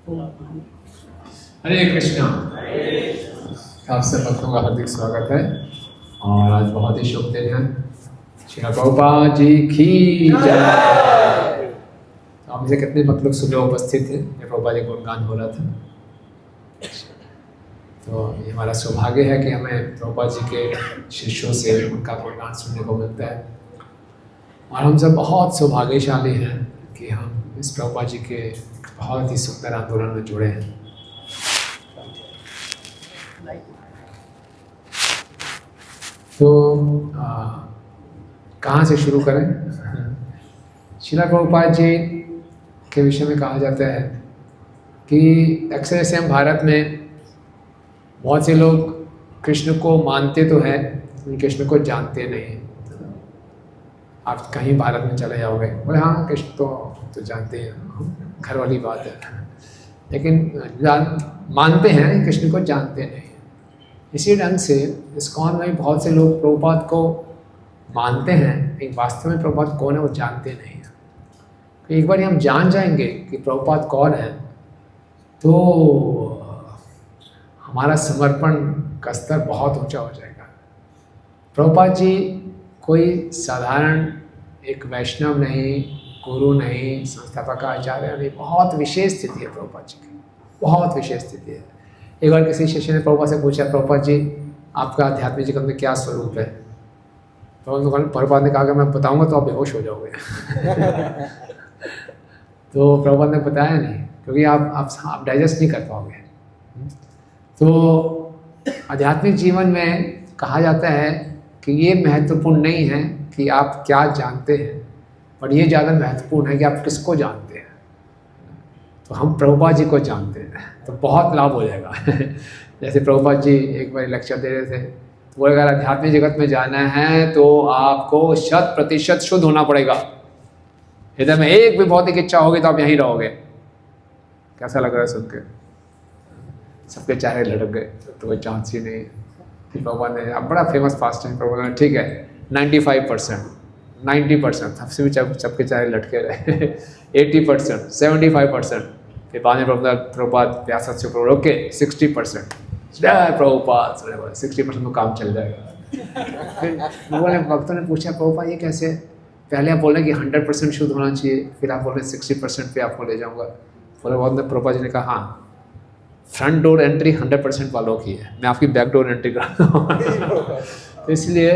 हरे कृष्णा। आप सब भक्तों का हार्दिक स्वागत है और आज बहुत ही शुभ दिन है। श्री प्रभुपाद जी की जय। तो आप में से कितने भक्त लोग सुबह उपस्थित थे? प्रभुपाद जी गुणगान हो रहा था। तो ये हमारा सौभाग्य है कि हमें प्रभुपाद जी के शिष्यों से उनका गुणगान सुनने को मिलता है और हम सब बहुत सौभाग्यशाली हैं कि हम इस प्रभुपाद जी के बहुत ही सुंदर आंदोलन में जुड़े हैं। तो कहाँ से शुरू करें? श्रील प्रभुपाद जी के विषय में कहा जाता है कि अक्सर ऐसे हम भारत में बहुत से लोग कृष्ण को मानते तो हैं लेकिन कृष्ण को जानते नहीं। आप कहीं भारत में चले जाओगे बोले हाँ कृष्ण तो जानते हैं, घर वाली बात है, लेकिन मानते हैं कृष्ण को जानते नहीं। इसी ढंग से इस्कॉन में बहुत से लोग प्रभुपाद को मानते हैं लेकिन वास्तव में प्रभुपाद कौन है वो जानते नहीं हैं। तो एक बार हम जान जाएंगे कि प्रभुपाद कौन है तो हमारा समर्पण का स्तर बहुत ऊंचा हो जाएगा। प्रभुपाद जी कोई साधारण एक वैष्णव नहीं, गुरु नहीं, संस्थापक आचार्य नहीं, बहुत विशेष स्थिति है प्रभुपाद जी की, बहुत विशेष स्थिति है। एक बार किसी शिष्य ने प्रभुपाद से पूछा, प्रभुपाद जी आपका आध्यात्मिक जीवन में क्या स्वरूप है? प्रभुपाद ने कहा कि मैं बताऊंगा तो आप बेहोश हो जाओगे। तो प्रभुपाद ने बताया नहीं क्योंकि आप डाइजेस्ट नहीं कर पाओगे। तो आध्यात्मिक जीवन में कहा जाता है कि ये महत्वपूर्ण नहीं है कि आप क्या जानते हैं, पर ये ज़्यादा महत्वपूर्ण है कि आप किसको जानते हैं। तो हम प्रभुपाद जी को जानते हैं तो बहुत लाभ हो जाएगा। जैसे प्रभुपाद जी एक बार लेक्चर दे रहे थे तो वो अगर आध्यात्मिक जगत में जाना है तो आपको 100% शुद्ध होना पड़ेगा। हृदय में एक भी भौतिक इच्छा होगी तो आप यहीं रहोगे। कैसा लग रहा है सुन के? सबके चेहरे लटक गए, तो कोई चांस ही नहीं। प्रभुपाद ने अब बड़ा फेमस फास्ट है, प्रभुपाद ने ठीक है 95%, 90%, सबसे भी सबके चेहरे लटके रहे। 80%, 75%, फिर बाद में प्रभुपाद प्यासा से ओके 60%, प्रभुपाद 60% में काम चल जाएगा। फिर भक्तों ने पूछा प्रभुपाद ये कैसे? पहले आप बोले कि 100% शुद्ध होना चाहिए, फिर आप बोले 60% पे आपको ले जाऊंगा। प्रभुपाद जी ने कहा हाँ, फ्रंट डोर एंट्री 100% वालों की है, मैं आपकी बैक डोर एंट्री कराता हूँ। तो इसलिए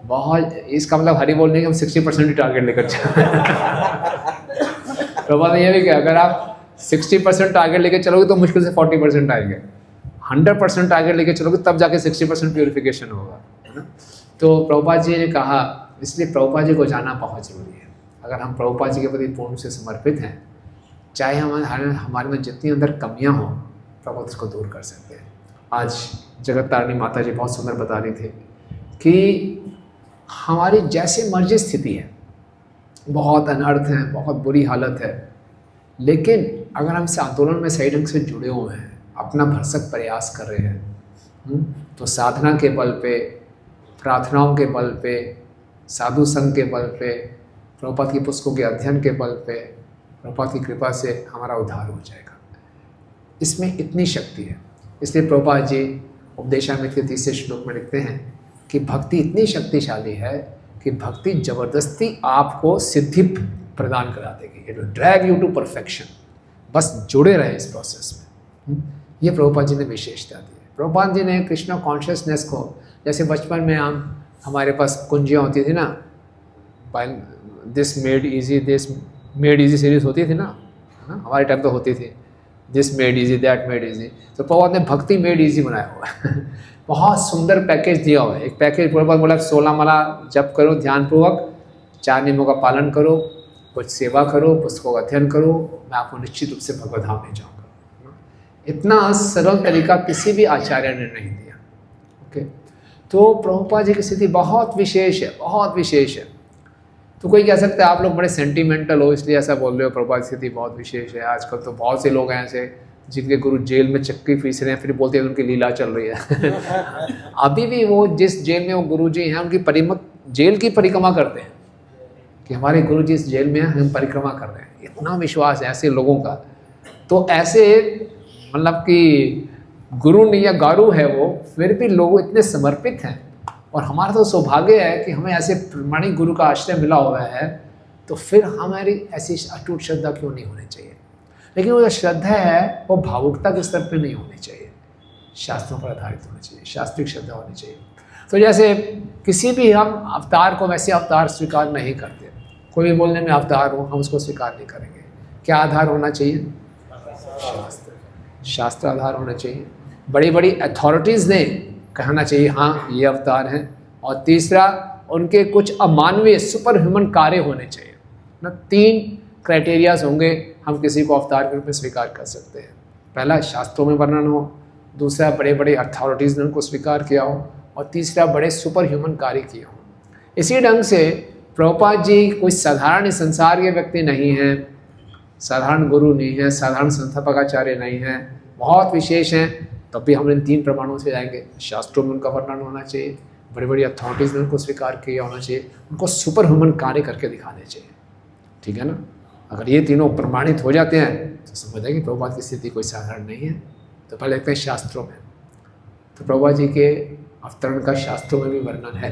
बहुत इसका मतलब हरी बोलने के हम 60% ही टारगेट लेकर चले। प्रभुपाद ने ये भी कहा अगर आप 60% टारगेट लेकर चलोगे तो मुश्किल से 40% आएंगे, 100% टारगेट लेकर चलोगे तब जाके 60% प्योरिफिकेशन होगा, है ना। तो प्रभुपाद जी ने कहा इसलिए प्रभुपाद जी को जानना बहुत ज़रूरी है। अगर हम प्रभुपाद जी के प्रति पूर्ण से समर्पित हैं, चाहे हमारे में जितनी अंदर कमियाँ हों प्रभुपाद उसको दूर कर सकते हैं। आज जगत तारिणी माता जी बहुत सुंदर बता रही थी कि हमारी जैसे मर्जी स्थिति है, बहुत अनर्थ है, बहुत बुरी हालत है, लेकिन अगर हम इस आंदोलन में सही ढंग से जुड़े हुए हैं, अपना भरसक प्रयास कर रहे हैं, तो साधना के बल पे, प्रार्थनाओं के बल पे, साधु संघ के बल पे, प्रभुपाद की पुस्तकों के अध्ययन के बल पे, प्रभुपाद की कृपा से हमारा उद्धार हो जाएगा। इसमें इतनी शक्ति है। इसलिए प्रभुपाद जी उपदेशामृत के 30 श्लोक में लिखते हैं कि भक्ति इतनी शक्तिशाली है कि भक्ति जबरदस्ती आपको सिद्धि प्रदान करा देगी। It will drag you to perfection. बस जुड़े रहे इस प्रोसेस में। ये प्रभुपाद जी ने विशेषता दी है। प्रभुपाद जी ने कृष्णा कॉन्शियसनेस को, जैसे बचपन में हमारे पास कुंजियाँ होती थी ना, दिस मेड इजी सीरीज होती थी ना, हमारे टाइम तो होती थी, this made easy, that made easy. तो प्रभुपाद ने भक्ति मेड इजी बनाया हुआ है। बहुत सुंदर पैकेज दिया हुआ है। एक पैकेज प्रभुपाद बोला 16 माला जप करो ध्यानपूर्वक, 4 नियमों का पालन करो, कुछ सेवा करो, पुस्तकों का अध्ययन करो, मैं आपको निश्चित रूप से भगवत धाम ले जाऊँगा। इतना सरल तरीका किसी भी आचार्य ने नहीं दिया। ओके, तो प्रभुपाद जी की स्थिति बहुत विशेष है, बहुत विशेष है। तो कोई कह सकता है आप लोग बड़े सेंटिमेंटल हो इसलिए ऐसा बोल रहे हो, प्रभुपाद की स्थिति बहुत विशेष है। आजकल तो बहुत से लोग हैं ऐसे जिनके गुरु जेल में चक्की पीस रहे हैं, फिर बोलते हैं उनकी लीला चल रही है। अभी भी वो जिस जेल में वो गुरु जी हैं उनकी जेल की परिक्रमा करते हैं कि हमारे गुरु जी इस जेल में हैं, हम परिक्रमा कर रहे हैं। इतना विश्वास है ऐसे लोगों का। तो ऐसे मतलब कि गुरु नहीं या गारू है वो, फिर भी लोग इतने समर्पित हैं। और हमारा तो सौभाग्य है कि हमें ऐसे प्रामाणिक गुरु का आश्रय मिला हुआ है, तो फिर हमारी ऐसी अटूट श्रद्धा क्यों नहीं होनी चाहिए। लेकिन वो जो श्रद्धा है वो भावुकता के स्तर पे नहीं होनी चाहिए, शास्त्रों पर आधारित होनी चाहिए, शास्त्रिक श्रद्धा होनी चाहिए। तो जैसे किसी भी हम अवतार को वैसे अवतार स्वीकार नहीं करते, कोई भी बोलने में अवतार हो हम उसको स्वीकार नहीं करेंगे। क्या आधार होना चाहिए? शास्त्र आधार होना चाहिए। बड़ी बड़ी अथॉरिटीज़ ने कहना चाहिए हाँ ये अवतार हैं। और तीसरा, उनके कुछ अमानवीय सुपर ह्यूमन कार्य होने चाहिए ना। 3 क्राइटेरियाज होंगे, हम किसी को अवतार के रूप में स्वीकार कर सकते हैं। पहला, शास्त्रों में वर्णन हो। दूसरा, बड़े बड़े अथॉरिटीज़ ने उनको स्वीकार किया हो। और तीसरा, बड़े सुपर ह्यूमन कार्य किए हों। इसी ढंग से प्रभुपाद जी कोई साधारण संसार के व्यक्ति नहीं हैं, साधारण गुरु नहीं है, साधारण संस्थापकाचार्य नहीं है, बहुत विशेष हैं। तब भी हम इन 3 प्रमाणों से जाएंगे। शास्त्रों में उनका वर्णन होना चाहिए, बड़ी बड़ी अथॉरिटीज़ ने उनको स्वीकार किया होना चाहिए, उनको सुपर ह्यूमन कार्य करके दिखाने चाहिए। ठीक है ना। अगर ये तीनों प्रमाणित हो जाते हैं तो समझ आएगी प्रभुपाद की स्थिति कोई साधारण नहीं है। तो पहले देखते हैं शास्त्रों में। तो प्रभुपाद जी के अवतरण का शास्त्रों में भी वर्णन है।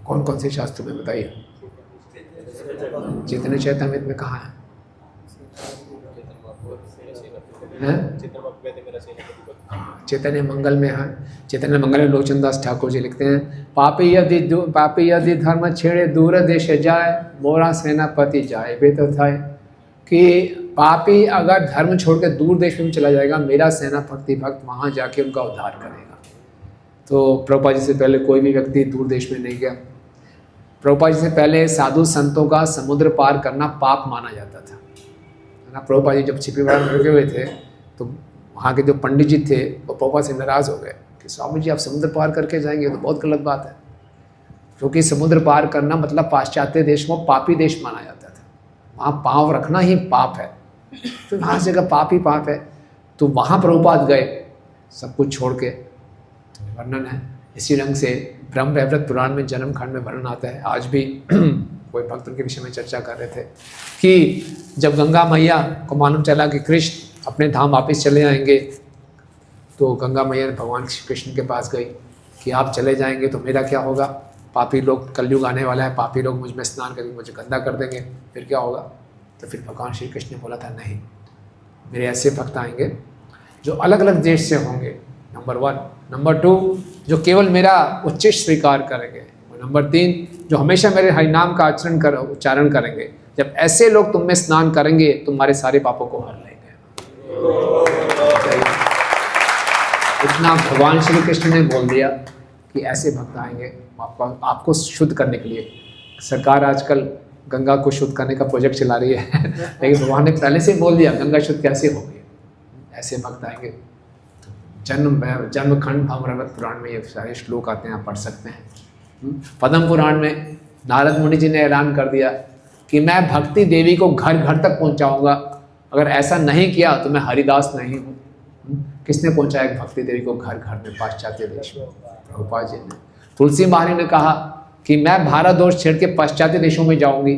कौन कौन से शास्त्रों में बताइए? चैतन्य चैतामृत में कहाँ है? चैतन्य मंगल में है। चैतन्य मंगल में लोचन दास ठाकुर जी लिखते हैं, पापी यदि धर्म छेड़े दूर देश जाए, मोरा सेनापति जाए बेत थाए। कि पापी अगर धर्म छोड़ के दूर देश में चला जाएगा, मेरा सेनापति भक्त वहाँ जाके उनका उद्धार करेगा। तो प्रभुपाद जी से पहले कोई भी व्यक्ति दूर देश में नहीं गया। प्रभुपाद जी से पहले साधु संतों का समुद्र पार करना पाप माना जाता था, है ना। प्रभुपाद जी जब छिपीवाड़ा में रुके हुए थे तो वहाँ के जो पंडित जी थे वो प्रभुपाद से नाराज़ हो गए कि स्वामी जी आप समुद्र पार करके जाएंगे तो बहुत गलत बात है। क्योंकि समुद्र पार करना मतलब पाश्चात्य देश में पापी देश माना जाता था, वहाँ पाँव रखना ही पाप है। तो वहाँ जगह पाप ही पाप है, तो वहाँ प्रभुपाद गए सब कुछ छोड़ के। तो वर्णन है इसी ढंग से। ब्रह्म वैवर्त पुराण में जन्म खंड में वर्णन आता है। आज भी कोई भक्त उनके विषय में चर्चा कर रहे थे कि जब गंगा मैया को मालूम चला कि कृष्ण अपने धाम वापस चले जाएंगे, तो गंगा मैया ने भगवान श्री कृष्ण के पास गई कि आप चले जाएंगे तो मेरा क्या होगा? पापी लोग, कलयुग आने वाला है, पापी लोग मुझ में स्नान करके मुझे गंदा कर देंगे, फिर क्या होगा? तो फिर भगवान श्री कृष्ण ने बोला था नहीं, मेरे ऐसे भक्त आएंगे जो अलग अलग देश से होंगे, नंबर 1। नंबर 2, जो केवल मेरा उच्चिष्ट स्वीकार करेंगे। और नंबर 3, जो हमेशा मेरे हरिनाम का उच्चारण करेंगे। जब ऐसे लोग तुम में स्नान करेंगे तुम्हारे सारे पापों को हर लेंगे। इतना भगवान श्री कृष्ण ने बोल दिया कि ऐसे भक्त आएंगे आपको शुद्ध करने के लिए। सरकार आजकल गंगा को शुद्ध करने का प्रोजेक्ट चला रही है लेकिन भगवान ने पहले से बोल दिया गंगा शुद्ध कैसे होगी, ऐसे भक्त आएंगे। जन्म खंड भवरवत पुराण में ये सारे श्लोक आते हैं, आप पढ़ सकते हैं। पद्म पुराण में नारद मुनि जी ने ऐलान कर दिया कि मैं भक्ति देवी को घर घर तक पहुंचाऊंगा, अगर ऐसा नहीं किया तो मैं हरिदास नहीं हूँ। किसने पहुंचाया भक्ति देवी को घर घर में? पाश्चात्य देश में प्रभुपाद जी ने। तुलसी महारानी ने कहा कि मैं भारत देश छेड़ के पाश्चात्य देशों में जाऊंगी।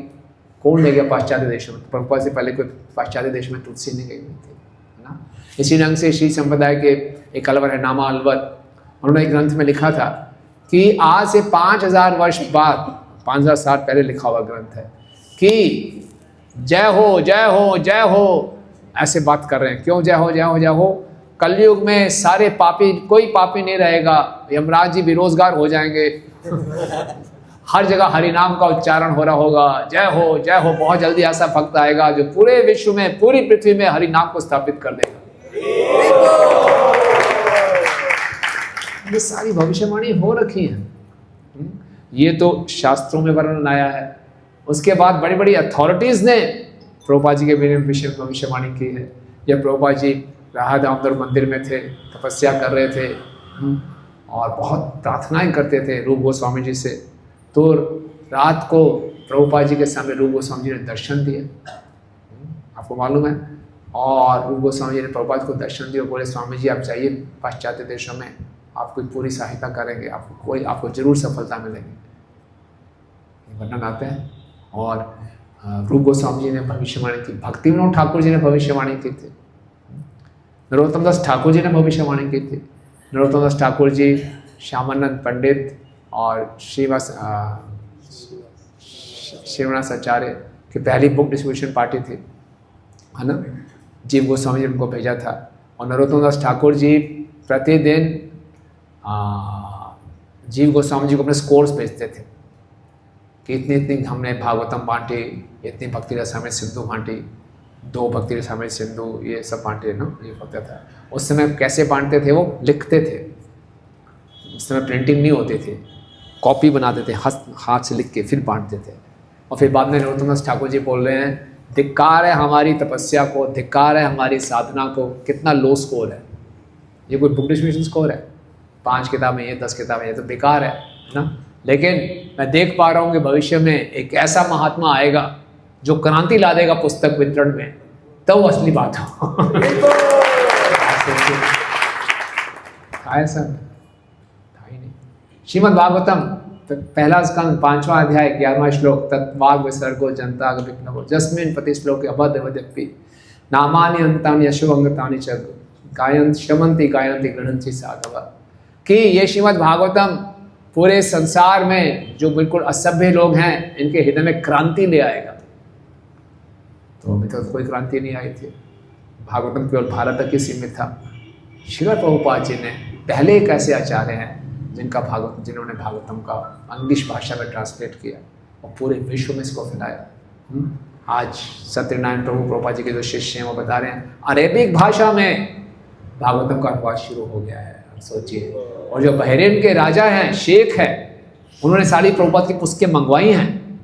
कौन ले गया पाश्चात्य देशों में? प्रभुपाद से पहले कोई पाश्चात्य देश में तुलसी नहीं गई हुई थी, है ना। इसी ढंग से श्री संप्रदाय के एक अलवर है नामा अलवर, उन्होंने एक ग्रंथ में लिखा था कि आज से 5000 वर्ष बाद, 5000 साल पहले लिखा हुआ ग्रंथ है कि जय हो जय हो जय हो, ऐसे बात कर रहे हैं। क्यों जय हो जय हो जय हो? कलयुग में सारे पापी, कोई पापी नहीं रहेगा, यमराज जी बेरोजगार हो जाएंगे हर जगह हरि नाम का उच्चारण हो रहा होगा, जय हो जय हो। बहुत जल्दी ऐसा भक्त आएगा जो पूरे विश्व में, पूरी पृथ्वी में हरि नाम को स्थापित कर देगा। ये सारी भविष्यवाणी हो रखी है। ये तो शास्त्रों में वर्णन आया है। उसके बाद बड़ी बड़ी अथॉरिटीज ने प्रभुपाद जी के विषय में भविष्यवाणी की है। जब प्रभुपाद जी राधा दामोदर मंदिर में थे, तपस्या कर रहे थे और बहुत प्रार्थनाएं करते थे रूप गोस्वामी जी से, तो रात को प्रभुपाद जी के सामने रूप गोस्वामी जी ने दर्शन दिए, आपको मालूम है। और रूप गोस्वामी जी ने प्रभुपाद को दर्शन दिया और बोले स्वामी जी आप जाइए पाश्चात्य देशों में, आपको पूरी सहायता करेंगे, आपको जरूर सफलता मिलेगी। वर्णन आते हैं। और रूप गोस्वामी जी ने भविष्यवाणी की, भक्ति विनोद ठाकुर जी ने भविष्यवाणी की थी, नरोत्तम दास ठाकुर जी ने भविष्यवाणी की थी। नरोत्तम दास ठाकुर जी, श्यामानंद पंडित और श्रीनिवास आचार्य की पहली बुक डिस्ट्रीब्यूशन पार्टी थी, है ना। जीव गोस्वामी जी उनको भेजा था। और नरोत्तम दास ठाकुर जी प्रतिदिन जीव गोस्वामी जी को अपने स्कोर्स भेजते थे कि इतनी इतनी हमने भागवतम बांटी, इतनी भक्ति रसामृत सिंधु बांटी, 2 भक्ति रसामृत सिंधु, ये सब बांटे ना, ये होता था। उस समय कैसे बांटते थे, वो लिखते थे। उस समय प्रिंटिंग नहीं होती थी, कॉपी बनाते थे, हाथ से लिख के फिर बांटते थे। और फिर बाद में नरोत्तम दास ठाकुर जी बोल रहे हैं, धिक्कार है हमारी तपस्या को, धिक्कार है हमारी साधना को, कितना लो स्कोर है। ये कोई बुक डिस्ट्रीब्यूशन स्कोर है? 5 किताबें ये, 10 किताबें ये, तो बेकार है ना। लेकिन मैं देख पा रहा हूँ कि भविष्य में एक ऐसा महात्मा आएगा जो क्रांति ला देगा पुस्तक वितरण में, तब वो असली बात हो। ऐसा था ही नहीं। श्रीमद् भागवतम पहला स्कंद 5वां अध्याय 11वां श्लोक, तत्वाग विसर्गो जनता विप्लवो जस्मिन पति श्लोक अभद्रवद्यपि नामानि अंतानि यशोअंगतानि च गायन श्रमंती गायंती गृहंती साधव। कि ये श्रीमद् भागवतम पूरे संसार में जो बिल्कुल असभ्य लोग हैं, इनके हृदय में क्रांति ले आएगा। तो अभी तक कोई क्रांति नहीं आई थी, भागवतम केवल भारत तक ही सीमित था। श्रील प्रभुपाद जी ने पहले एक ऐसे आचार्य हैं जिन्होंने भागवतम का इंग्लिश भाषा में ट्रांसलेट किया और पूरे विश्व में इसको फैलाया। आज सत्यनारायण प्रभुपाद जी के जो शिष्य हैं वो बता रहे हैं अरेबिक भाषा में भागवतम का अनुवाद शुरू हो गया है, सोचिए। और जो बहरीन के राजा हैं, शेख है, उन्होंने सारी प्रभुपाद की पुस्तकें मंगवाई हैं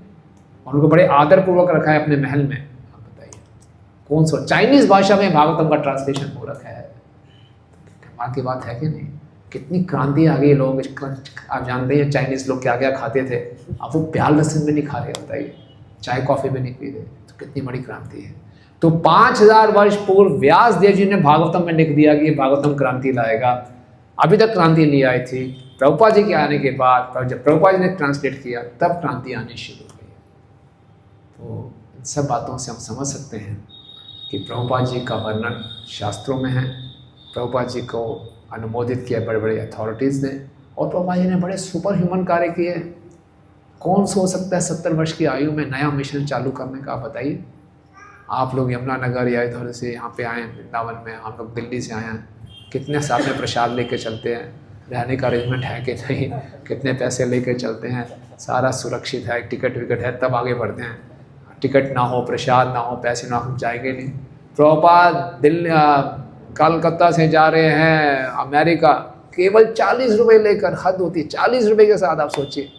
और उनको बड़े आदरपूर्वक रखा है अपने महल में। आप बताइए कौन सा चाइनीज भाषा में भागवतम का ट्रांसलेशन हो रखा है। कमाल की बात है कि नहीं? कितनी क्रांति आ गई। लोग आप जानते हैं चाइनीज लोग क्या क्या खाते थे, अब वो प्याल लहसुन भी नहीं खा रहे, बताइए, चाय कॉफी भी नहीं पी रहे। तो कितनी बड़ी क्रांति है। तो 5000 वर्ष पूर्व व्यास देव जी ने भागवतम में लिख दिया कि भागवतम क्रांति लाएगा। अभी तक क्रांति नहीं आई थी। प्रभुपाद जी के आने के बाद जब प्रभुपाद जी ने ट्रांसलेट किया तब क्रांति आनी शुरू हुई। तो इन सब बातों से हम समझ सकते हैं कि प्रभुपाद जी का वर्णन शास्त्रों में है। प्रभुपाद जी को अनुमोदित किया बड़े बड़े अथॉरिटीज़ ने, और प्रभुपाद जी ने बड़े सुपर ह्यूमन कार्य किए। कौन सोच सकता है 70 वर्ष की आयु में नया मिशन चालू करने का? बताइए। आप लोग यमुनानगर या इधर से यहाँ पे आए वृंदावन में, हम लोग दिल्ली से आए हैं, कितने साथ में प्रसाद लेके चलते हैं, रहने का अरेंजमेंट है कि नहीं, कितने पैसे लेके चलते हैं, सारा सुरक्षित है, टिकट विकट है, तब आगे बढ़ते हैं। टिकट ना हो, प्रसाद ना हो, पैसे ना हो, हम जाएंगे नहीं। प्रभुपाद दिल्ली कलकत्ता से जा रहे हैं अमेरिका, केवल 40 रुपये लेकर, हद होती है 40 रुपये के साथ। आप सोचिए,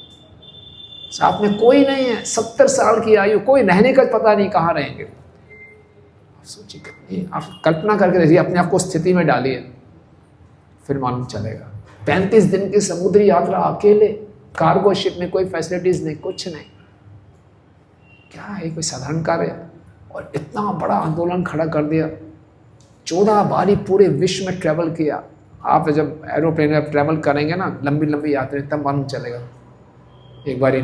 साथ में कोई नहीं है, 70 साल की आयु, कोई रहने का पता नहीं कहाँ रहेंगे। सोचिए कितनी, आप कल्पना करके देखिए, अपने आप को स्थिति में डालिए, फिर मालूम चलेगा। 35 दिन की समुद्री यात्रा अकेले, कार्गो शिप में, कोई फैसिलिटीज नहीं, कुछ नहीं। क्या है, कोई साधारण कार्य? और इतना बड़ा आंदोलन खड़ा कर दिया। 14 बारी पूरे विश्व में ट्रैवल किया। आप जब एरोप्लेन में ट्रैवल करेंगे ना, लंबी लंबी यात्राएं, तब मालूम चलेगा। एक बारी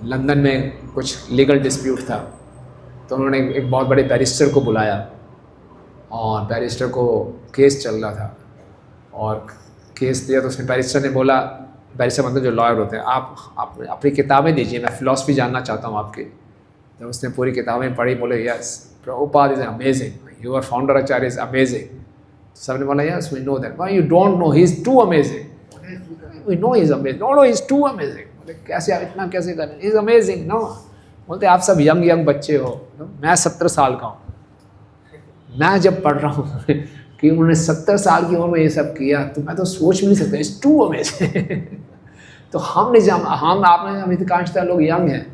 लंदन में कुछ लीगल डिस्प्यूट था, तो उन्होंने एक बहुत बड़े बैरिस्टर को बुलाया और बैरिस्टर को केस चल रहा था और केस दिया। तो उसने बैरिस्टर ने बोला, बैरिस्टर मतलब जो लॉयर होते हैं, आप अपनी किताबें दीजिए, मैं फ़िलॉसफी जानना चाहता हूँ आपकी। तो उसने पूरी किताबें पढ़ी, बोले yes Prabhupada is amazing, your founder acharya is amazing. सबने बोला yes we know that, why you don't know, he is too amazing. We know he is amazing. No he is too amazing. बोले कैसे, आप इतना कैसे करें, ही इज़ अमेजिंग। नो, बोलते आप सब यंग बच्चे हो, मैं 70 साल का हूँ। मैं जब पढ़ रहा हूँ कि उन्होंने 70 साल की उम्र में ये सब किया, तो मैं तो सोच भी नहीं सकता, इट्स टू अमेजिंग। तो हम आप में अधिकांशतः लोग यंग हैं,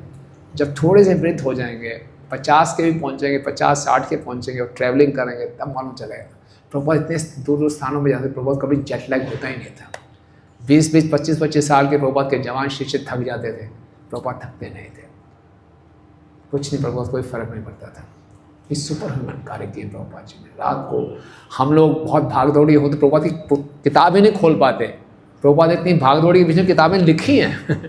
जब थोड़े से वृद्ध हो जाएंगे, 50 के भी पहुँचेंगे, 50-60 के पहुँचेंगे और ट्रैवलिंग करेंगे, तब मालूम चलेगा। प्रभुपाद इतने दूर दूर स्थानों में जाते, प्रभुपाद कभी जेट लैग होता ही नहीं था। 20-20, 25-25 साल के प्रभुपाद के जवान शिष्य थक जाते थे, प्रभुपाद थकते नहीं थे, कुछ नहीं, प्रभुपाद कोई फर्क नहीं पड़ता था। इस सुपर ह्यूमन कार्य किए प्रभुपाद जी ने। रात को हम लोग बहुत भाग दौड़ी हो तो प्रभुपाद की किताबें नहीं खोल पाते। प्रभुपाद इतनी भाग दौड़ी के बीच में किताबें लिखी हैं।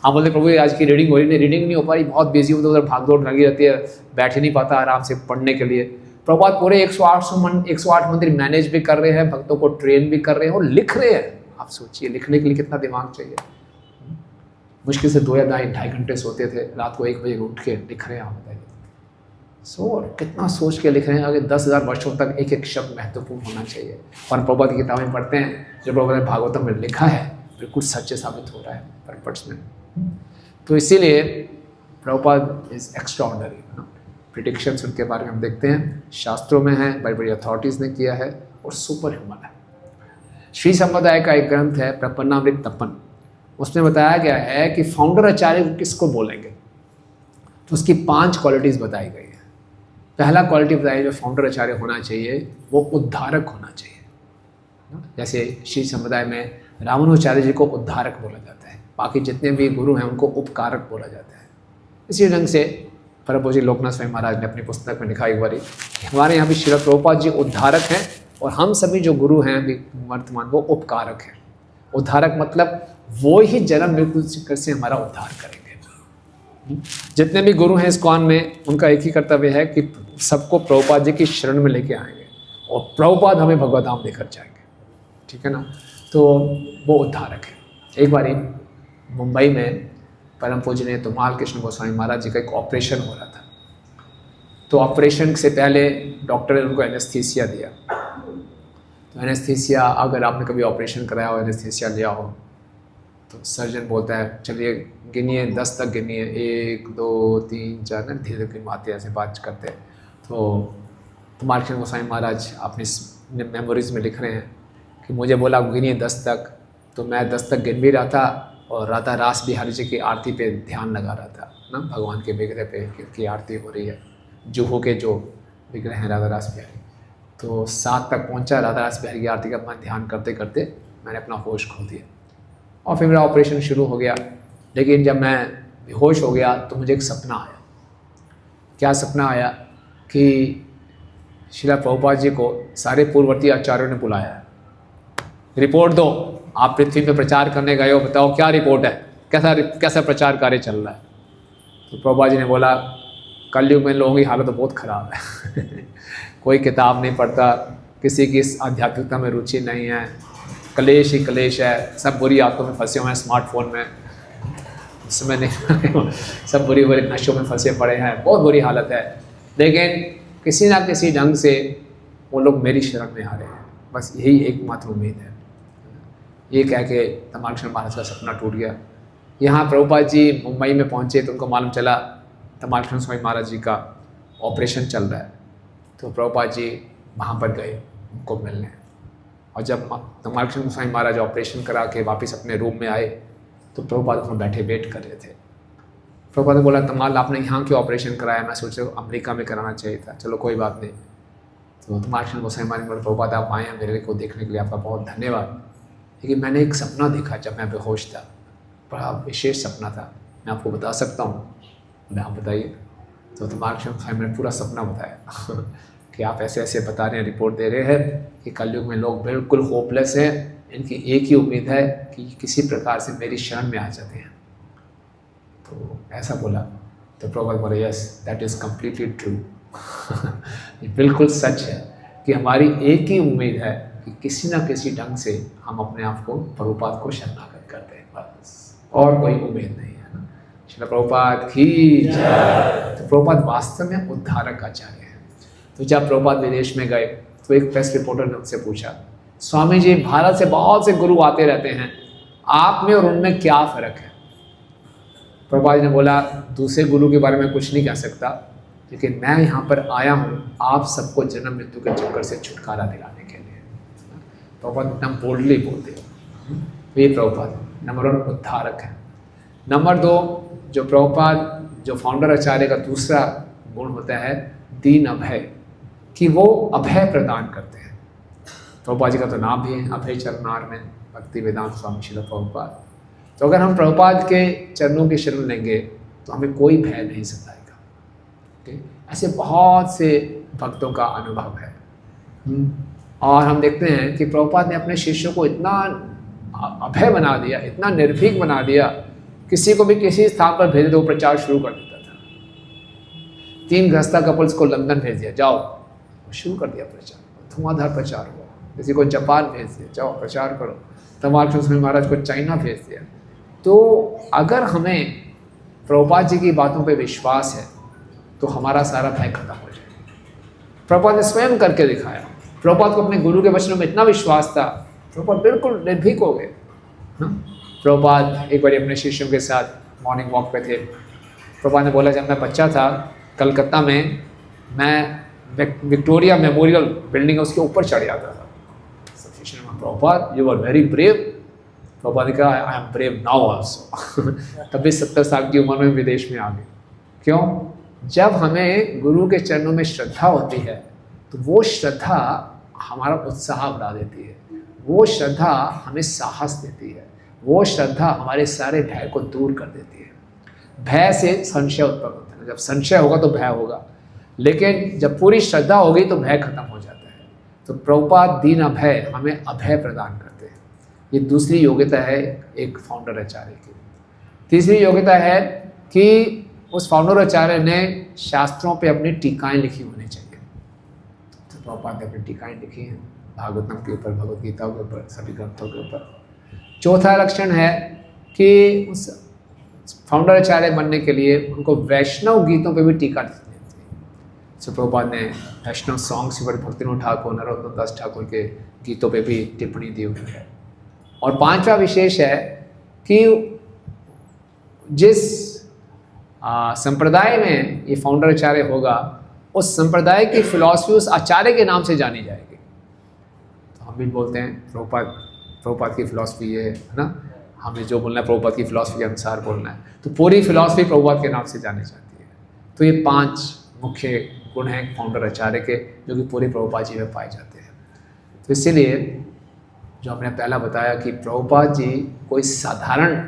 हम बोलते प्रभु आज की रीडिंग हो रही नहीं, रीडिंग नहीं हो पा रही, बहुत बिजी हो, तो उधर भाग दौड़ लगी रहती है, बैठ ही नहीं पाता आराम से पढ़ने के लिए। प्रभुपाद पूरे 108 मंदिर मैनेज भी कर रहे हैं, भक्तों को ट्रेन भी कर रहे हैं और लिख रहे हैं। आप सोचिए लिखने के लिए कितना दिमाग चाहिए। मुश्किल से 2 या 2.5 घंटे सोते थे, रात को 1 बजे उठ के लिख रहे हैं। आप बताइए कितना सोच के लिख रहे हैं। आगे 10,000 वर्षों तक एक एक शब्द महत्वपूर्ण होना चाहिए। और प्रभुपाद की किताबें पढ़ते हैं, जो प्रभुपाद ने भागवतम में लिखा है बिल्कुल सच्चे साबित हो रहा है परपट्स में। तो इसीलिए प्रभुपाद इज एक्स्ट्राऑर्डिनरी। प्रिडिक्शंस उनके बारे में हम देखते हैं, शास्त्रों में है, बड़ी बड़ी अथॉरिटीज़ ने किया है और सुपर ह्यूमन है। श्री संप्रदाय का एक ग्रंथ है प्रपन्नामृत तपन, उसमें बताया गया है कि फाउंडर आचार्य को किसको बोलेंगे, तो उसकी 5 क्वालिटीज़ बताई गई है। पहला क्वालिटी बताई जो फाउंडर आचार्य होना चाहिए वो उद्धारक होना चाहिए। जैसे श्री संप्रदाय में रामानुजाचार्य जी को उद्धारक बोला जाता है, बाकी जितने भी गुरु हैं उनको उपकारक बोला जाता है। इसी ढंग से परम पूज्य लोकनाथ स्वामी महाराज ने अपनी पुस्तक में लिखा एक बारी, हमारे यहाँ भी श्रील प्रभुपाद जी उद्धारक हैं और हम सभी जो गुरु हैं अभी वर्तमान वो उपकारक हैं। उद्धारक मतलब वो ही जन्म मृत्यु से हमारा उद्धार करेंगे। जितने भी गुरु हैं इस्कॉन में, उनका एक ही कर्तव्य है कि सबको प्रभुपाद जी की शरण में लेके आएंगे और प्रभुपाद हमें भगवत धाम लेकर जाएंगे। ठीक है ना, तो वो उद्धारक है। एक बारी मुंबई में परम पूजनीय तमाल कृष्ण गोस्वामी महाराज जी का एक ऑपरेशन हो रहा था। तो ऑपरेशन से पहले डॉक्टर ने उनको एनेस्थीसिया दिया। तो एनेस्थीसिया, अगर आपने कभी ऑपरेशन कराया हो, एनेस्थीसिया लिया हो, तो सर्जन बोलता है चलिए गिनिए, 10 तक गिनिए, 1 2 3 4, ना धीरे धीरे गिनवाते ऐसे बात करते हैं। तो तमाल कृष्ण गोस्वामी महाराज अपनी मेमोरीज में लिख रहे हैं कि मुझे बोला गिनिए 10 तक, तो मैं 10 तक गिन भी रहा था और राधा रास बिहारी जी की आरती पे ध्यान लगा रहा था ना, भगवान के विग्रह पे की आरती हो रही है, जुहू के जो विग्रह हैं राधा रास बिहारी। तो 7 तक पहुंचा, राधा रास बिहारी की आरती का अपना ध्यान करते करते मैंने अपना होश खो दिया और फिर मेरा ऑपरेशन शुरू हो गया। लेकिन जब मैं बेहोश हो गया तो मुझे एक सपना आया। क्या सपना आया कि श्रील प्रभुपाद जी को सारे पूर्ववर्ती आचार्यों ने बुलाया है, रिपोर्ट दो, आप पृथ्वी पे प्रचार करने गए हो, बताओ क्या रिपोर्ट है, कैसा प्रचार कार्य चल रहा है। तो प्रभुपाद जी ने बोला कलयुग में लोगों की हालत तो बहुत ख़राब है कोई किताब नहीं पढ़ता, किसी की आध्यात्मिकता में रुचि नहीं है, कलेश ही कलेश है, सब बुरी आदतों में फंसे हुए हैं, स्मार्टफोन में उसमें नहीं सब बुरी बुरी नशों में फंसे पड़े हैं, बहुत बुरी हालत है। लेकिन किसी ना किसी ढंग से वो लोग मेरी शरण में आ रहे हैं, बस यही एकमात्र उम्मीद है। ये कह के तमाल कृष्ण महाराज का सपना टूट गया। यहाँ प्रभुपाद जी मुंबई में पहुँचे तो उनको मालूम चला तमाल कृष्ण स्वामी महाराज जी का ऑपरेशन चल रहा है। तो प्रभुपाद जी वहाँ पर गए उनको मिलने, और जब तमाल कृष्ण स्वामी महाराज ऑपरेशन करा के वापस अपने रूम में आए तो प्रभुपाद वहाँ बैठे वेट कर रहे थे। प्रभुपाद ने बोला तमाल आपने यहाँ क्यों ऑपरेशन कराया, मैं सोच रहा हूँ अमेरिका में कराना चाहिए था, चलो कोई बात नहीं। तो तमाल कृष्ण गोस्वामी महाराज ने बोला प्रभुपाद आप आए हैं मेरे को देखने के लिए, आपका बहुत धन्यवाद। लेकिन मैंने एक सपना देखा जब मैं बेहोश था, बड़ा विशेष सपना था, मैं आपको बता सकता हूँ। बोले आप बताइए। तो तमाल कृष्ण गोस्वामी ने पूरा सपना बताया कि आप ऐसे ऐसे बता रहे हैं, रिपोर्ट दे रहे हैं कि कलयुग में लोग बिल्कुल होपलेस हैं, इनकी एक ही उम्मीद है कि किसी प्रकार से मेरी शरण में आ जाते हैं। तो ऐसा बोला तो प्रभुपाद बोले yes that is completely true ये बिल्कुल सच है कि हमारी एक ही उम्मीद है कि किसी ना किसी ढंग से हम अपने आप को प्रभुपाद को शरणागत करते हैं, बस और कोई उम्मीद नहीं है ना। श्रील प्रभुपाद की जय। तो प्रभुपाद वास्तव में उद्धारक आचार्य हैं। तो जब प्रभुपाद विदेश में गए तो एक प्रेस रिपोर्टर ने उनसे पूछा स्वामी जी भारत से बहुत से गुरु आते रहते हैं, आप में और उनमें क्या फ़र्क है। प्रभुपाद ने बोला दूसरे गुरु के बारे में कुछ नहीं कह सकता, लेकिन मैं यहाँ पर आया हूँ आप सबको जन्म मृत्यु के चक्कर से छुटकारा दिलाने के लिए। प्रभुपाद एकदम बोल्डली बोलते हैं। तो ये प्रभुपाद नंबर 1 उद्धारक है। नंबर 2 जो प्रभुपाद जो फाउंडर आचार्य का दूसरा गुण होता है दीन अभय, कि वो अभय प्रदान करते हैं। प्रभुपाद जी का तो नाम भी है अभय चरणार में भक्ति वेदांत स्वामी श्रील प्रभुपाद। तो अगर हम प्रभुपाद के चरणों की शरण लेंगे तो हमें कोई भय नहीं सताएगा। ठीक, ऐसे बहुत से भक्तों का अनुभव है। और हम देखते हैं कि प्रभुपाद ने अपने शिष्यों को इतना अभय बना दिया, इतना निर्भीक बना दिया, किसी को भी किसी स्थान पर भेजे तो वो प्रचार शुरू कर देता था। 3 गृहस्था कपल्स को लंदन भेज दिया, जाओ शुरू कर दिया प्रचार, धुआंधार प्रचार हुआ। किसी को जापान भेज दिया, जाओ प्रचार करो। तब रामकृष्ण स्वामी महाराज को चाइना भेज दिया। तो अगर हमें प्रभुपाद जी की बातों पे विश्वास है तो हमारा सारा भय खत्म हो जाएगा। प्रभुपाद ने स्वयं करके दिखाया। प्रभुपाद को अपने गुरु के वचनों में इतना विश्वास था, प्रभुपाद बिल्कुल निर्भीक हो गए। प्रभुपाद एक बार अपने शिष्यों के साथ मॉर्निंग वॉक पे थे। प्रभुपाद ने बोला, जब मैं बच्चा था कलकत्ता में, मैं विक्टोरिया मेमोरियल बिल्डिंग है उसके ऊपर चढ़ जाता था। Prabhupada you are very brave. Prabhupada ने कहा, I am brave now also. तभी 70 साल की उम्र में विदेश में आ गए। क्यों? जब हमें गुरु के चरणों में श्रद्धा होती है तो वो श्रद्धा हमारा उत्साह बढ़ा देती है, वो श्रद्धा हमें साहस देती है, वो श्रद्धा हमारे सारे भय को दूर कर देती है। भय से संशय उत्पन्न होता है, जब संशय होगा तो भय होगा, लेकिन जब पूरी श्रद्धा होगी तो भय खत्म हो जाता है। तो प्रभुपाद दीन अभय हमें अभय प्रदान करते हैं। ये दूसरी योग्यता है एक फाउंडर आचार्य की। तीसरी योग्यता है कि उस फाउंडर आचार्य ने शास्त्रों पे अपनी टीकाएं लिखी होनी चाहिए। तो प्रभुपाद ने अपनी टीकाएं लिखी हैं भागवतम के ऊपर, भगवद गीता के ऊपर, सभी ग्रंथों के ऊपर। चौथा लक्षण है कि उस फाउंडर आचार्य बनने के लिए उनको वैष्णव गीतों पे भी टीका लिखनी थी। तो प्रभुपाद ने वैष्णव सॉन्ग्स पर भक्तिविनोद ठाकुर, नरोत्तम दास ठाकुर के गीतों पे भी टिप्पणी दी हुई है। और पांचवा विशेष है कि जिस संप्रदाय में ये फाउंडर आचार्य होगा, उस संप्रदाय की फिलॉसफी उस आचार्य के नाम से जानी जाएगी। तो हम भी बोलते हैं प्रभुपाद की फिलॉसफी ये है ना, हमें जो बोलना है प्रभुपाद की फिलॉसफी के अनुसार बोलना है, तो पूरी फिलॉसफी प्रभुपाद के नाम से जानी जाती है। तो ये 5 मुख्य गुण हैं फाउंडर आचार्य के, जो कि पूरे प्रभुपाद जी में पाए जाते हैं। तो इसीलिए जो हमने पहला बताया कि प्रभुपाद जी कोई साधारण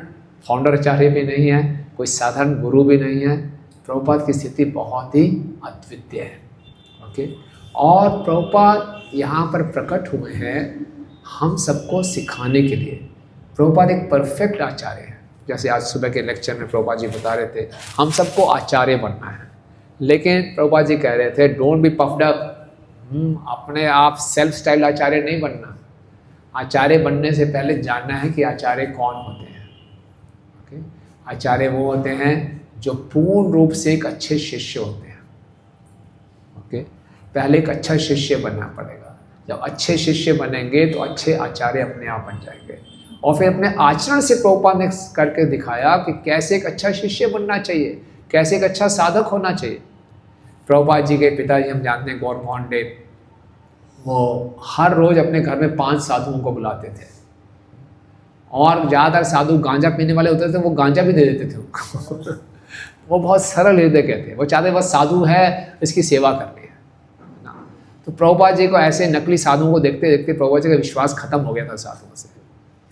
फाउंडर आचार्य भी नहीं है, कोई साधारण गुरु भी नहीं है। प्रभुपाद की स्थिति बहुत ही अद्वितीय है। ओके, और प्रभुपाद यहाँ पर प्रकट हुए हैं हम सबको सिखाने के लिए। प्रभुपाद एक परफेक्ट आचार्य है। जैसे आज सुबह के लेक्चर में प्रभुपाद जी बता रहे थे, हम सबको आचार्य बनना है, लेकिन प्रभुपाद जी कह रहे थे डोंट बी पफ्ड अप। अपने आप सेल्फ स्टाइल आचार्य नहीं बनना। आचार्य बनने से पहले जानना है कि आचार्य कौन होते हैं। ओके, आचार्य वो होते हैं जो पूर्ण रूप से एक अच्छे शिष्य होते हैं। ओके, पहले एक अच्छा शिष्य बनना पड़ेगा। जब अच्छे शिष्य बनेंगे तो अच्छे आचार्य अपने आप बन जाएंगे। और फिर अपने आचरण से प्रभुपाद ने करके दिखाया कि कैसे एक अच्छा शिष्य बनना चाहिए, कैसे एक अच्छा साधक होना चाहिए। प्रभुपाद जी के पिताजी हम जानते हैं, गौर मोहन देव, वो हर रोज़ अपने घर में 5 साधुओं को बुलाते थे, और ज़्यादातर साधु गांजा पीने वाले होते थे, वो गांजा भी दे देते थे उनको। वो बहुत सरल हृदय के थे, वो चाहते बस साधु है इसकी सेवा करनी है ना। तो प्रभुपाद जी को ऐसे नकली साधुओं को देखते देखते प्रभुपाद जी का विश्वास खत्म हो गया था साधुओं से।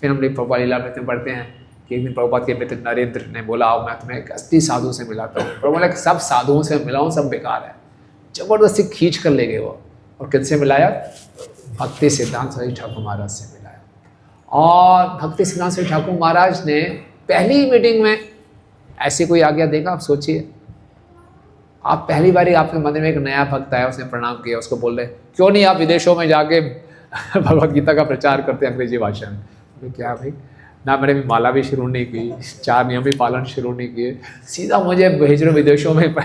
फिर हम प्रभुपाद लीलामृत में पढ़ते हैं कि एक दिन प्रभुपाद के मित्र नरेंद्र ने बोला, आओ मैं तुम्हें एक असली साधु से मिलाता हूँ। प्रभु बोला सब साधुओं से मिला हूँ, सब बेकार है। जबरदस्ती खींच कर ले गए वो, और किनसे मिलाया? भक्ति सिद्धांत सरस्वती ठाकुर महाराज से मिलाया। और भक्ति सिद्धांत सरस्वती ठाकुर महाराज ने पहली मीटिंग में ऐसी कोई आज्ञा देगा? आप सोचिए, आप पहली बार आपके मंदिर में एक नया भक्त आया, उसने प्रणाम किया, उसको बोल रहे क्यों नहीं आप विदेशों में जाके भगवद गीता का प्रचार करते हैं अंग्रेजी भाषा में? बोले क्या भाई, ना मैंने भी माला भी शुरू नहीं की, 4 नियम भी पालन शुरू नहीं किए, सीधा मुझे भेज रहे विदेशों में। तो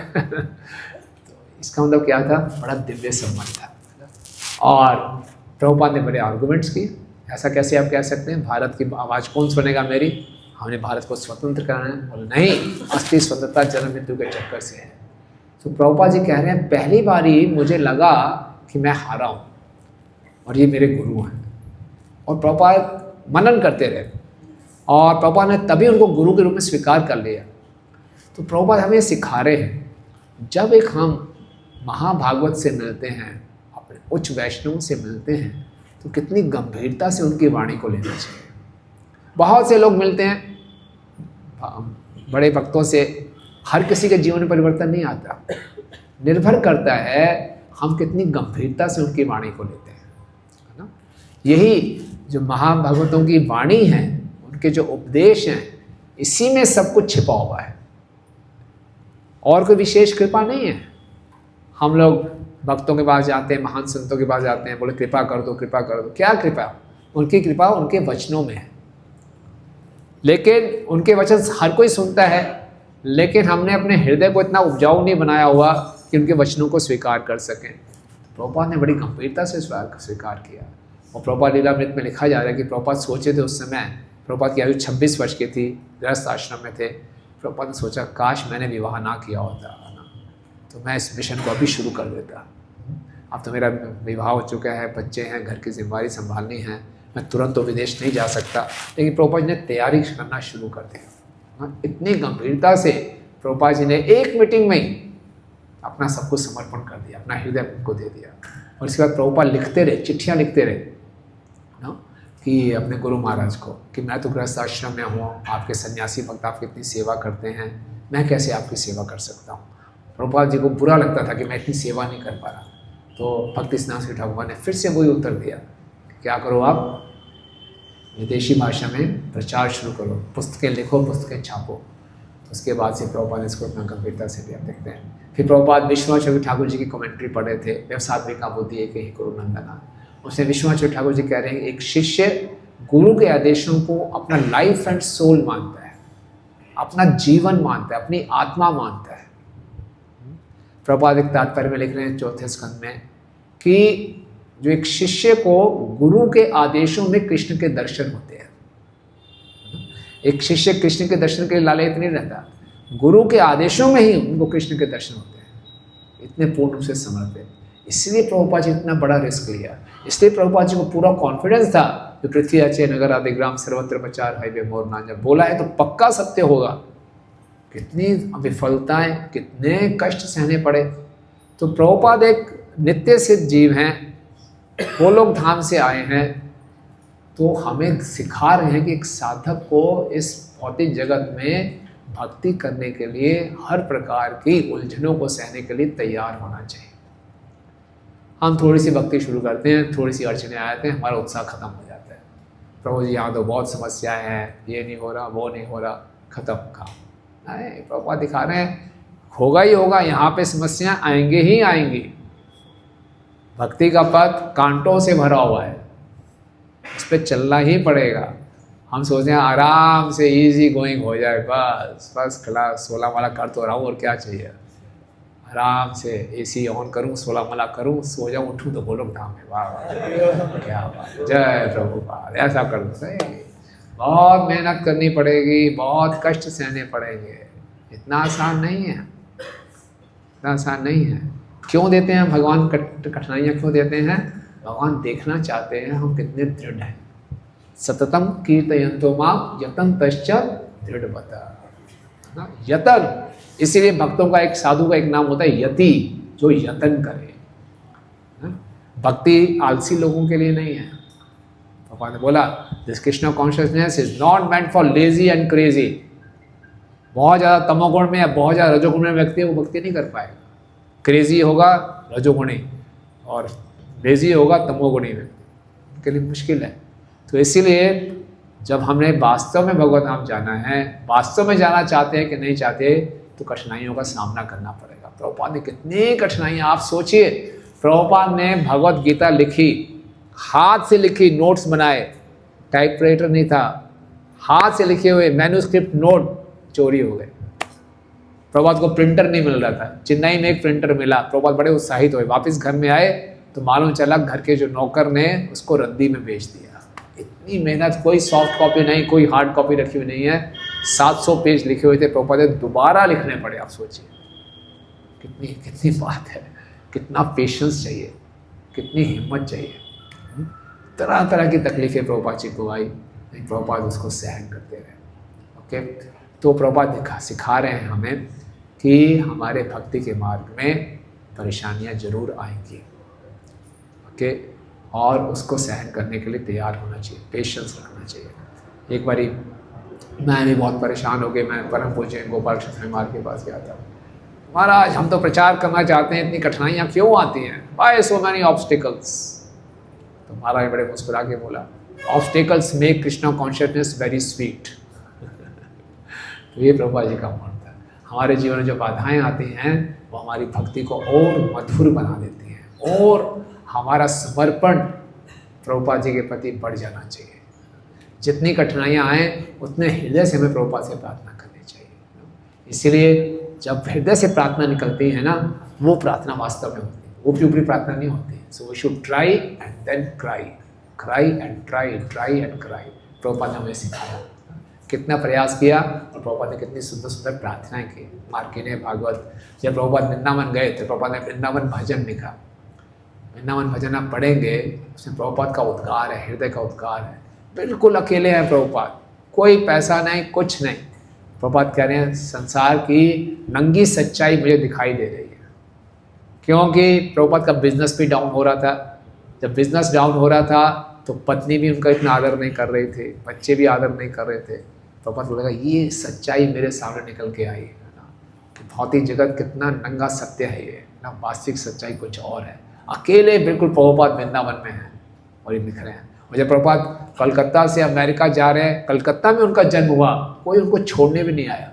इसका मतलब क्या था? बड़ा दिव्य संबंध था। और प्रभुपाद ने बड़े आर्गूमेंट्स किए, ऐसा कैसे आप कह सकते हैं, भारत की आवाज़ कौन सुनेगा मेरी, हमने भारत को स्वतंत्र कराना है। बोले नहीं, असली स्वतंत्रता जन्म मृत्यु के चक्कर से है। तो प्रभुपाद जी कह रहे हैं पहली बारी मुझे लगा कि मैं हारा हूँ और ये मेरे गुरु हैं। और प्रभुपाद मनन करते रहे, और प्रभुपाद ने तभी उनको गुरु के रूप में स्वीकार कर लिया। तो प्रभुपाद हमें सिखा रहे हैं, जब एक हम महाभागवत से मिलते हैं, अपने उच्च वैष्णव से मिलते हैं, तो कितनी गंभीरता से उनकी वाणी को लेना चाहिए। बहुत से लोग मिलते हैं बड़े भक्तों से, हर किसी के जीवन में परिवर्तन नहीं आता। निर्भर करता है हम कितनी गंभीरता से उनकी वाणी को लेते हैं, है ना। यही जो महाभागवतों की वाणी है, उनके जो उपदेश हैं, इसी में सब कुछ छिपा हुआ है, और कोई विशेष कृपा नहीं है। हम लोग भक्तों के पास जाते हैं, महान संतों के पास जाते हैं, बोले कृपा कर दो, कृपा कर दो। क्या कृपा? उनकी कृपा उनके वचनों में है, लेकिन उनके वचन हर कोई सुनता है, लेकिन हमने अपने हृदय को इतना उपजाऊ नहीं बनाया हुआ कि उनके वचनों को स्वीकार कर सकें। प्रभुपाद ने बड़ी गंभीरता से स्वीकार किया। और प्रभुपाद लीलामृत में लिखा जा रहा है कि प्रभुपाद सोचे थे उस समय, प्रभुपाद की आयु 26 वर्ष की थी, गृहस्थ आश्रम में थे। प्रभुपाद ने सोचा काश मैंने विवाह ना किया होता ना, तो मैं इस मिशन को अभी शुरू कर देता। अब तो मेरा विवाह हो चुका है, बच्चे हैं, घर की जिम्मेदारी संभालनी है, मैं तुरंत तो विदेश नहीं जा सकता। लेकिन प्रभुपाद ने तैयारी करना शुरू कर दिया। इतनी गंभीरता से प्रभुपाद जी ने एक मीटिंग में ही अपना सब कुछ समर्पण कर दिया, अपना हृदय उनको दे दिया। और इसके बाद प्रभुपाद लिखते रहे, चिट्ठियाँ लिखते रहे ना, कि अपने गुरु महाराज को कि मैं तो गृहस्थ आश्रम में हूँ, आपके सन्यासी भक्त आपकी इतनी सेवा करते हैं, मैं कैसे आपकी सेवा कर सकता हूँ। प्रभुपाद जी को बुरा लगता था कि मैं इतनी सेवा नहीं कर पा रहा। तो भक्ति स्नान श्री ठाकुर ने फिर से वही उत्तर दिया, क्या करो आप विदेशी भाषा में प्रचार शुरू करो, पुस्तकें लिखो, पुस्तकें छापो। तो उसके बाद से प्रभुपाद ने इसको इतना गंभीरता से लिया। देखते हैं फिर प्रभुपाद विश्वनाथ ठाकुर जी की कमेंट्री पढ़े थे, व्यवसात्मिका बुद्धि एक ही गुरु नंदना। उसमें विश्वनाथ ठाकुर जी कह रहे हैं एक शिष्य गुरु के आदेशों को अपना लाइफ एंड सोल मानता है, अपना जीवन मानता है, अपनी आत्मा मानता है। प्रभुपाद एक तात्पर्य में लिख रहे हैं 4थे स्कंद में कि जो एक शिष्य को गुरु के आदेशों में कृष्ण के दर्शन होते हैं। एक शिष्य कृष्ण के दर्शन के लिए लालयित नहीं रहता, गुरु के आदेशों में ही उनको कृष्ण के दर्शन होते हैं, इतने पूर्ण रूप से समर्पित। इसलिए प्रभुपाद जी इतना बड़ा रिस्क लिया। इसलिए प्रभुपाद जी को पूरा कॉन्फिडेंस था कि पृथ्वी अचे नगर आदि ग्राम सर्वत्र प्रचार है मोर नाम, जब बोला है तो पक्का सत्य होगा। कितनी विफलताएं, कितने कष्ट सहने पड़े। तो प्रभुपाद एक नित्य सिद्ध जीव हैं, वो लोग धाम से आए हैं, तो हमें सिखा रहे हैं कि एक साधक को इस भौतिक जगत में भक्ति करने के लिए हर प्रकार की उलझनों को सहने के लिए तैयार होना चाहिए। हम थोड़ी सी भक्ति शुरू करते हैं, थोड़ी सी अड़चने आ जाते हैं, हमारा उत्साह खत्म हो जाता है। प्रभु जी यहाँ तो बहुत समस्याएं हैं, ये नहीं हो रहा, वो नहीं हो रहा, खत्म काम। नहीं, प्रभुपाद दिखा रहे हैं होगा ही होगा, यहाँ पे समस्याएं आएंगे ही आएंगी। भक्ति का पथ कांटों से भरा हुआ है, उस पर चलना ही पड़ेगा। हम सोचते हैं आराम से इजी गोइंग हो जाए, बस फर्स्ट क्लास 16 माला कर तो रहा हूँ और क्या चाहिए। आराम से एसी ऑन करूँ, 16 माला करूँ, सो जाऊँ, उठूँ तो बोलो धाम है। वाह वाह क्या बात, जय प्रभुपाद। ऐसा कर दो, सही। बहुत मेहनत करनी पड़ेगी, बहुत कष्ट सहने पड़ेंगे, इतना आसान नहीं है, इतना आसान नहीं है। क्यों देते हैं भगवान कठिनाइयाँ, क्यों देते हैं? भगवान देखना चाहते हैं हम कितने दृढ़ हैं। सततम कीर्तयन्तो माम यतन तश्च दृढ़वता। यतन, इसीलिए भक्तों का एक साधु का एक नाम होता है यति, जो यतन करे। भक्ति आलसी लोगों के लिए नहीं है। भगवान ने बोला this Krishna consciousness is not meant for lazy and crazy. बहुत ज़्यादा तमोगुण में या बहुत ज़्यादा रजोगुण में व्यक्ति है, वो भक्ति नहीं कर पाएगा। क्रेजी होगा रजोगुणी और लेजी होगा तमोगुणी में, उनके लिए मुश्किल है। तो इसीलिए जब हमने वास्तव में भगवत धाम जाना है, वास्तव में जाना चाहते हैं कि नहीं चाहते, तो कठिनाइयों का सामना करना पड़ेगा। प्रभुपाद ने कितनी कठिनाइयाँ, आप सोचिए, प्रभुपाद ने भगवत गीता लिखी, हाथ से लिखी, नोट्स बनाए, टाइपराइटर नहीं था, हाथ से लिखे हुए मैन्युस्क्रिप्ट नोट चोरी हो गए। प्रभुपाद को प्रिंटर नहीं मिल रहा था, चेन्नई में एक प्रिंटर मिला। प्रभुपाद बड़े उत्साहित हुए, वापस घर में आए तो मालूम चला घर के जो नौकर ने उसको रद्दी में बेच दिया। इतनी मेहनत, कोई सॉफ्ट कॉपी नहीं, कोई हार्ड कॉपी रखी हुई नहीं है, 700 पेज लिखे हुए थे, प्रभुपाद दोबारा लिखने पड़े। आप सोचिए कितनी कितनी बात है, कितना पेशेंस चाहिए, कितनी हिम्मत चाहिए। तरह तरह की तकलीफें प्रभुपाद जी को आई, लेकिन प्रभुपाद उसको सहन करते रहे। ओके, तो प्रभुपाद सिखा रहे हैं हमें कि हमारे भक्ति के मार्ग में परेशानियां जरूर आएंगी। ओके, और उसको सहन करने के लिए तैयार होना चाहिए, पेशेंस रखना चाहिए। एक बारी मैं भी बहुत परेशान हो गया, मैं परम पूज्य गोपाल कृष्ण महाराज के पास गया था। महाराज, हम तो प्रचार करना चाहते हैं, इतनी कठिनाइयाँ क्यों आती हैं? Why so many obstacles? तो महाराज बड़े मुस्कुरा के बोला, obstacles make Krishna consciousness very sweet. तो ये प्रभुपाद जी का मत है। हमारे जीवन में जो बाधाएं आती हैं वो हमारी भक्ति को और मधुर बना देती हैं, और हमारा समर्पण प्रभुपाद जी के प्रति बढ़ जाना चाहिए। जितनी कठिनाइयाँ आएँ उतने हृदय से हमें प्रभुपाद से प्रार्थना करनी चाहिए। इसीलिए जब हृदय से प्रार्थना निकलती है ना, वो प्रार्थना वास्तव में होती है, ऊपरी ऊपरी प्रार्थना नहीं होती। So we should try and then cry, cry and try, try and cry. Prabhupada ने हमें सिखाया, कितना प्रयास किया और प्रभुपाद ने कितनी सुंदर सुंदर प्रार्थनाएं की। मार्कंडेय भागवत, जब प्रभुपाद वृंदावन गए थे, प्रभुपाद ने वृंदावन भजन लिखा। वृंदावन भजन आप पढ़ेंगे, उसमें प्रभुपाद का उद्गार है, हृदय का उद्गार है। बिल्कुल अकेले हैं प्रभुपाद, कोई पैसा नहीं, कुछ नहीं। प्रभुपाद कह रहे हैं संसार की नंगी सच्चाई मुझे दिखाई दे रही है, क्योंकि प्रभुपाद का बिजनेस भी डाउन हो रहा था। जब बिजनेस डाउन हो रहा था तो पत्नी भी उनका इतना आदर नहीं कर रही थी, बच्चे भी आदर नहीं कर रहे थे। प्रभुपाद बोलेगा ये सच्चाई मेरे सामने निकल के आई है ना, कि भौतिक जगत कितना नंगा सत्य है ये ना, वास्तविक सच्चाई कुछ और है। अकेले बिल्कुल प्रभुपाद वृंदावन में हैं और ये लिख रहे हैं। और जब प्रभुपाद कलकत्ता से अमेरिका जा रहे हैं, कलकत्ता में उनका जन्म हुआ, कोई उनको छोड़ने भी नहीं आया,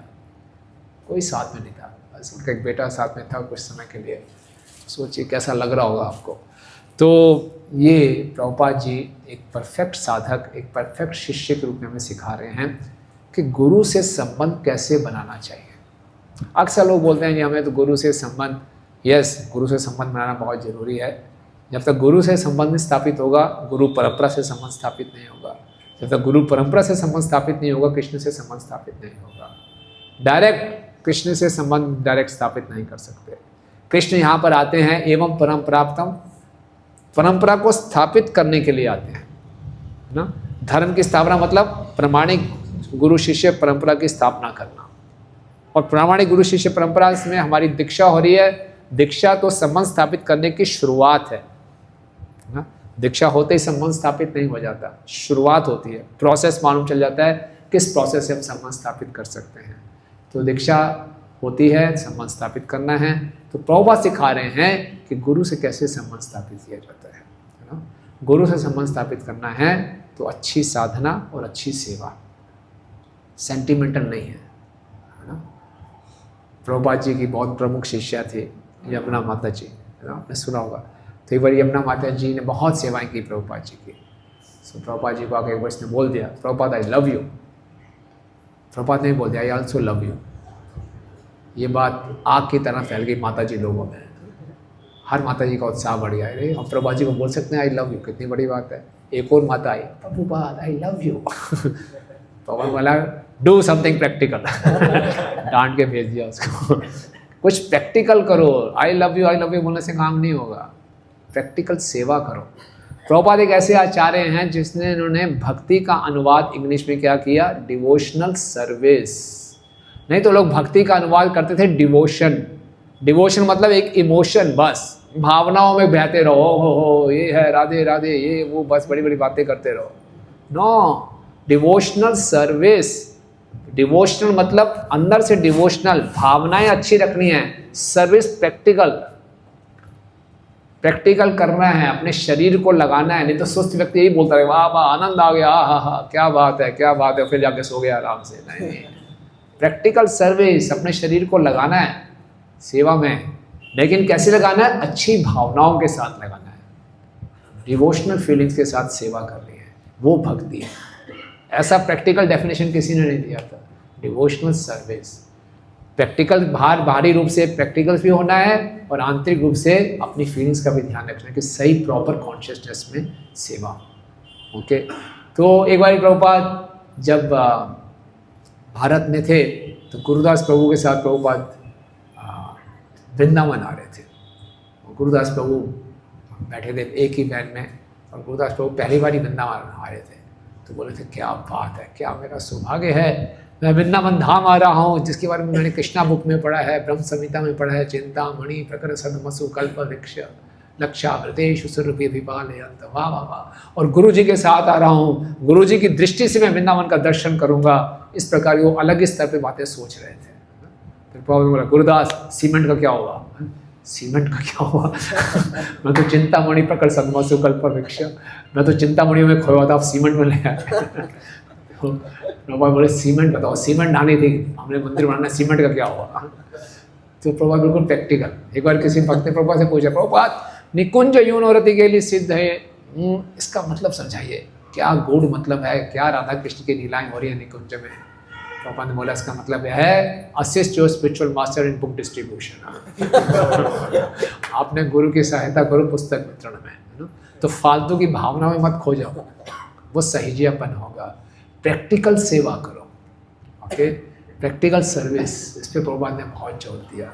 कोई साथ में नहीं था, बस उनका एक बेटा साथ में था कुछ समय के लिए। सोचिए कैसा लग रहा होगा आपको। तो ये प्रभुपाद जी एक परफेक्ट साधक, एक परफेक्ट शिष्य के रूप में हमें सिखा रहे हैं कि गुरु से संबंध कैसे बनाना चाहिए। अक्सर लोग बोलते हैं कि हमें तो गुरु से संबंध, यस गुरु से संबंध बनाना बहुत ज़रूरी है। जब तक गुरु से संबंध नहीं स्थापित होगा, गुरु परंपरा से संबंध स्थापित नहीं होगा। जब तक गुरु परंपरा से संबंध स्थापित नहीं होगा, कृष्ण से संबंध स्थापित नहीं होगा। डायरेक्ट कृष्ण से संबंध डायरेक्ट स्थापित नहीं कर सकते। कृष्ण यहाँ पर आते हैं एवं परम्पराप्तम, परंपरा को स्थापित करने के लिए आते हैं ना। धर्म की स्थापना मतलब प्रामाणिक गुरु शिष्य परंपरा की स्थापना करना, और प्रामाणिक गुरु शिष्य परंपरा में हमारी दीक्षा हो रही है। दीक्षा तो संबंध स्थापित करने की शुरुआत है ना। दीक्षा होते ही संबंध स्थापित नहीं हो जाता, शुरुआत होती है, प्रोसेस मालूम चल जाता है किस प्रोसेस से हम संबंध स्थापित कर सकते हैं। तो दीक्षा होती है, संबंध स्थापित करना है। तो प्रभुपाद सिखा रहे हैं कि गुरु से कैसे संबंध स्थापित किया जाता है ना। गुरु से संबंध स्थापित करना है तो अच्छी साधना और अच्छी सेवा, सेंटिमेंटल नहीं है ना। प्रभुपाद जी की बहुत प्रमुख शिष्या थी यमुना माता जी, है ना, आपने सुना होगा। तो एक बार यमुना माता जी ने बहुत सेवाएं की प्रभुपाद जी की। तो प्रभुपाद जी को आके एक बार इसने बोल दिया, Prabhupada I love you. Prabhupada ने बोल दिया आई ऑल्सो लव यू। ये बात आग की तरह फैल गई माता जी लोगों में, हर माता जी का उत्साह बढ़ गया। अरे हम प्रभुपाद जी को बोल सकते हैं आई लव यू, कितनी बड़ी बात है। एक और माता आई, Prabhupada I love you. Prabhupada बोला डू समथिंग प्रैक्टिकल। डांट के भेज दिया उसको, कुछ प्रैक्टिकल करो। आई लव यू बोलने से काम नहीं होगा, प्रैक्टिकल सेवा करो। प्रभुपाद एक ऐसे आचार्य हैं जिसने इन्होंने भक्ति का अनुवाद इंग्लिश में क्या किया, डिवोशनल सर्विस। नहीं तो लोग भक्ति का अनुवाद करते थे डिवोशन। डिवोशन मतलब एक इमोशन, बस भावनाओं में बहते रहो, हो ये है राधे राधे ये वो, बस बड़ी बड़ी बातें करते रहो। No, devotional service. डिवोशनल मतलब अंदर से डिवोशनल, भावनाएं अच्छी रखनी है। सर्विस प्रैक्टिकल, प्रैक्टिकल करना है, अपने शरीर को लगाना है। नहीं तो सुस्त व्यक्ति यही बोलता है वाह वाह आनंद आ गया, हा हा क्या बात है क्या बात है, फिर जाके सो गया आराम से। नहीं, प्रैक्टिकल सर्विस, अपने शरीर को लगाना है सेवा में। लेकिन कैसे लगाना है, अच्छी भावनाओं के साथ लगाना है, डिवोशनल फीलिंग्स के साथ सेवा करनी है, वो भक्ति है। ऐसा प्रैक्टिकल डेफिनेशन किसी ने नहीं दिया था। डिवोशनल सर्विस, प्रैक्टिकल बाहरी रूप से प्रैक्टिकल भी होना है और आंतरिक रूप से अपनी फीलिंग्स का भी ध्यान रखना है कि सही प्रॉपर कॉन्शियसनेस में सेवा। ओके, तो एक बार प्रभुपाद जब भारत में थे तो गुरुदास प्रभु के साथ प्रभुपाद वृंदावन आ रहे थे। गुरुदास प्रभु बैठे थे एक ही वैन में, और गुरुदास प्रभु पहली बार ही वृंदावन आ रहे थे। तो बोले थे क्या बात है, क्या मेरा सौभाग्य है, मैं वृंदावन धाम आ रहा हूँ, जिसके बारे में मैंने कृष्णा बुक में पढ़ा है, ब्रह्म संहिता में पढ़ा है, चिंतामणि प्रकर सदमसु कल्प वृक्ष लक्षावृतेषु सुरभि विपालयन्त, वाह वाह वाह। और गुरु जी के साथ आ रहा हूँ, गुरु जी की दृष्टि से मैं वृंदावन का दर्शन करूँगा। इस प्रकार वो अलग स्तर पे बातें सोच रहे थे। फिर प्रभु ने बोला गुरुदास सीमेंट का क्या हुआ, सीमेंट का क्या हुआ। मैं तो चिंतामणि प्रकर सदमसु कल्प वृक्ष, मैं तो चिंतामणि में खोया था, आप सीमेंट में ले आए। प्रभुपाद बोले सीमेंट बताओ, सीमेंट ढानी थी, हमने मंदिर बनाना, सीमेंट का क्या हुआ। तो प्रभुपाद बिल्कुल प्रैक्टिकल। एक बार किसी भक्त ने प्रभुपाद से पूछा, प्रभुपाद निकुंज यूनोरति के लिए सिद्ध है। इसका मतलब समझाइए, क्या गूढ़ मतलब है, क्या राधा कृष्ण की लीलाएं हो रही है निकुंज में। प्रभुपाद ने बोला इसका मतलब यह है assist your spiritual master in book distribution. आपने गुरु की सहायता करो पुस्तक वितरण में, है ना? तो फालतू की भावना में मत खो जाओ, वो सहीजियापन होगा। प्रैक्टिकल सेवा करो, ओके, प्रैक्टिकल सर्विस, इस पर प्रभुपाद ने बहुत जोर दिया।